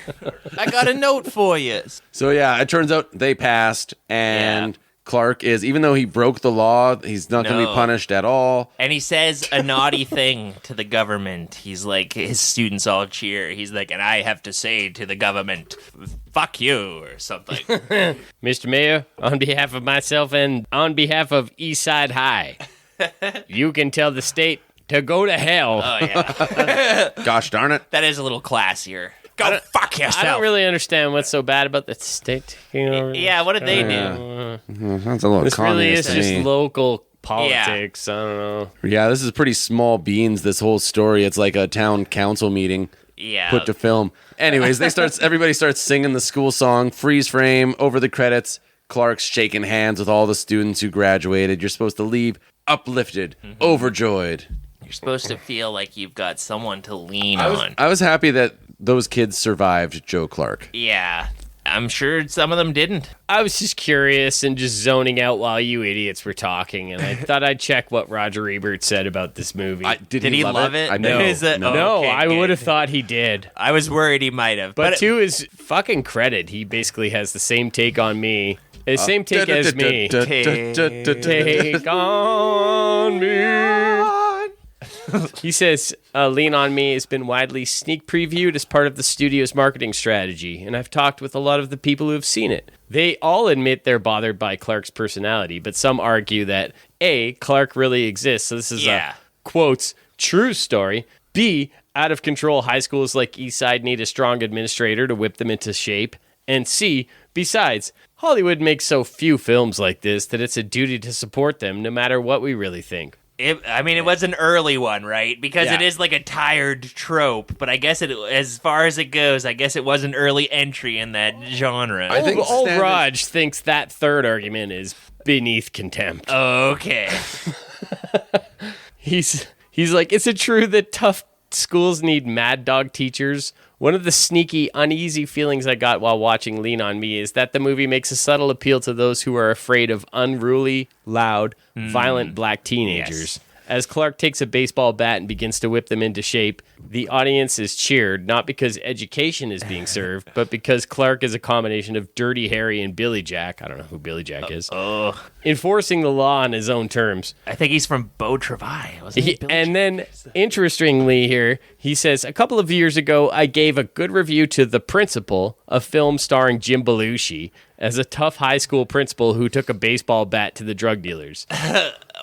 I got a note for you. So yeah, it turns out they passed, and Clark is, even though he broke the law, he's not going to be punished at all. And he says a naughty thing to the government. He's like, his students all cheer. He's like, and I have to say to the government, fuck you, or something. Mr. Mayor, on behalf of myself and on behalf of Eastside High, you can tell the state to go to hell. Oh, yeah. Gosh darn it. That is a little classier. Go fuck yourself. I don't really understand what's so bad about the state taking over. Yeah, what did they do? That's a little This really is communist to just me. local politics. I don't know. Yeah, this is pretty small beans, this whole story. It's like a town council meeting Yeah. put to film. Anyways, everybody starts singing the school song, freeze frame, over the credits. Clark's shaking hands with all the students who graduated. You're supposed to leave uplifted, overjoyed. You're supposed to feel like you've got someone to lean on. I was happy that those kids survived Joe Clark. Yeah. I'm sure some of them didn't. I was just curious and just zoning out while you idiots were talking, and I thought I'd check what Roger Ebert said about this movie. Did he love it? I know. Is it- No. no, okay, I good. would have thought he did. I was worried he might have. But to his fucking credit, he basically has the same take on me. The same take as me. Take on me. He says, Lean on Me has been widely sneak previewed as part of the studio's marketing strategy, and I've talked with a lot of the people who have seen it. They all admit they're bothered by Clark's personality, but some argue that A, Clark really exists, so this is a, quotes, true story. B, out of control high schools like Eastside need a strong administrator to whip them into shape. And C, besides, Hollywood makes so few films like this that it's a duty to support them no matter what we really think. It was an early one, right? Because it is like a tired trope, but I guess as far as it goes, I guess it was an early entry in that genre. I think Old standard- Raj thinks that third argument is beneath contempt. Okay. He's like, is it true that tough schools need mad dog teachers? One of the sneaky, uneasy feelings I got while watching Lean on Me is that the movie makes a subtle appeal to those who are afraid of unruly, loud, violent black teenagers. Yes. As Clark takes a baseball bat and begins to whip them into shape, the audience is cheered, not because education is being served, but because Clark is a combination of Dirty Harry and Billy Jack. I don't know who Billy Jack is. Enforcing the law on his own terms. I think he's from Beau Travail, wasn't he? And then, interestingly here, he says, a couple of years ago, I gave a good review to The Principal, a film starring Jim Belushi, as a tough high school principal who took a baseball bat to the drug dealers.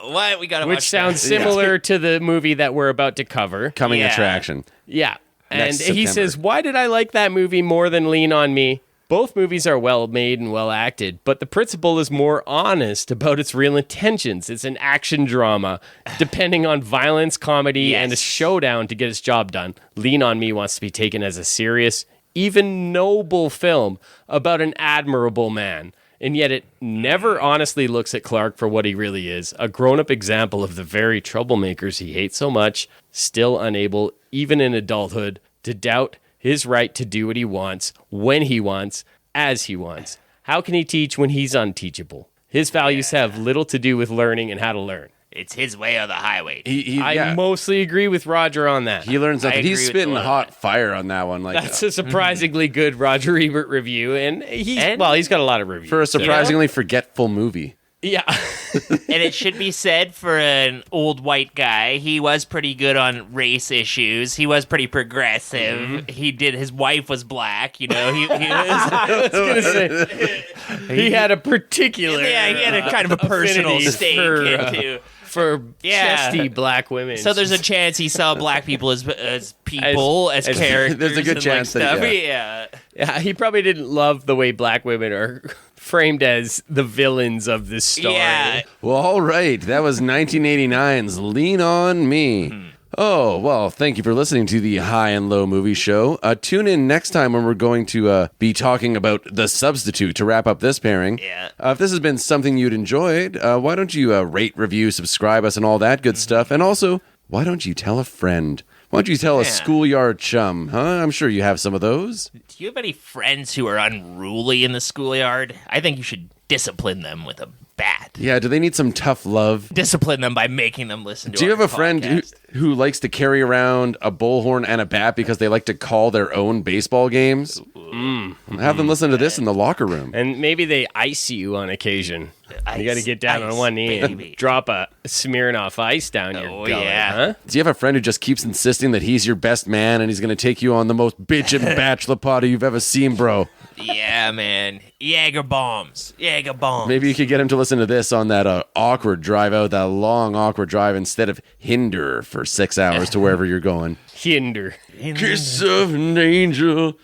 What? We gotta Which watch sounds that. similar to the movie that we're about to cover. Coming Yeah. attraction. Yeah. And Next he September. says, why did I like that movie more than Lean on Me? Both movies are well made and well acted, but The Principal is more honest about its real intentions. It's an action drama, depending on violence, comedy, and a showdown to get its job done. Lean on Me wants to be taken as a serious, even noble film about an admirable man. And yet it never honestly looks at Clark for what he really is, a grown-up example of the very troublemakers he hates so much, still unable, even in adulthood, to doubt his right to do what he wants, when he wants, as he wants. How can he teach when he's unteachable? His values have little to do with learning and how to learn. It's his way or the highway. I mostly agree with Roger on that. He learns nothing. agree He's with spitting a lot of hot fire on that one. Like That's a surprisingly good Roger Ebert review, and he's got a lot of reviews. for a surprisingly forgetful movie. Yeah. And it should be said, for an old white guy, he was pretty good on race issues. He was pretty progressive. His wife was black, he was... I was going to say, he had a particular Yeah, he had a kind of a personal affinity stake for, into... for Yeah. chesty black women. So there's a chance he saw black people as people, as characters. There's a good and, chance like, that- stuff. yeah. Yeah, he probably didn't love the way black women are framed as the villains of this story. Yeah. Well, all right. That was 1989's Lean on Me. Oh, well, thank you for listening to the High and Low Movie Show. Tune in next time when we're going to be talking about The Substitute to wrap up this pairing. Yeah. If this has been something you'd enjoyed, why don't you rate, review, subscribe us, and all that good stuff? And also, why don't you tell a friend? Why don't you tell a schoolyard chum? Huh? I'm sure you have some of those. Do you have any friends who are unruly in the schoolyard? I think you should discipline them with a bat. Yeah, do they need some tough love? Discipline them by making them listen to Do you our have a friend podcast. who likes to carry around a bullhorn and a bat because they like to call their own baseball games? Have them listen to this in the locker room. And maybe they ice you on occasion. You got to get down on one knee and drop a Smirnoff Ice down your gullet, huh? Do you have a friend who just keeps insisting that he's your best man and he's going to take you on the most bitchin' bachelor party you've ever seen, bro? Yeah, man. Jaeger bombs. Maybe you could get him to listen to this on that awkward drive out, that long, awkward drive, instead of hinder for 6 hours to wherever you're going. Hinder. Kiss of an angel.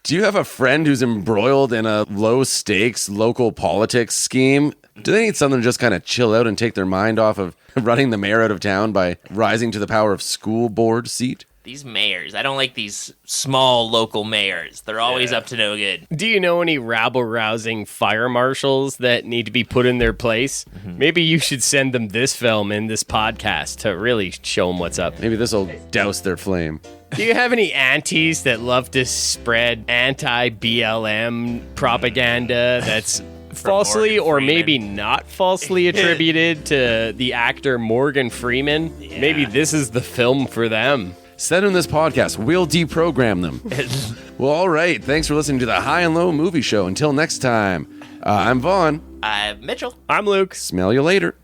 Do you have a friend who's embroiled in a low-stakes local politics scheme? Do they need something to just kind of chill out and take their mind off of running the mayor out of town by rising to the power of school board seat? These mayors. I don't like these small local mayors. They're always up to no good. Do you know any rabble-rousing fire marshals that need to be put in their place? Maybe you should send them this film and this podcast to really show them what's up. Maybe this will douse their flame. Do you have any aunties that love to spread anti-BLM propaganda that's falsely or maybe not falsely attributed to the actor Morgan Freeman? Yeah. Maybe this is the film for them. Send them this podcast. We'll deprogram them. Well, all right. Thanks for listening to the High and Low Movie Show. Until next time, I'm Vonn. I'm Mitchell. I'm Luke. Smell you later.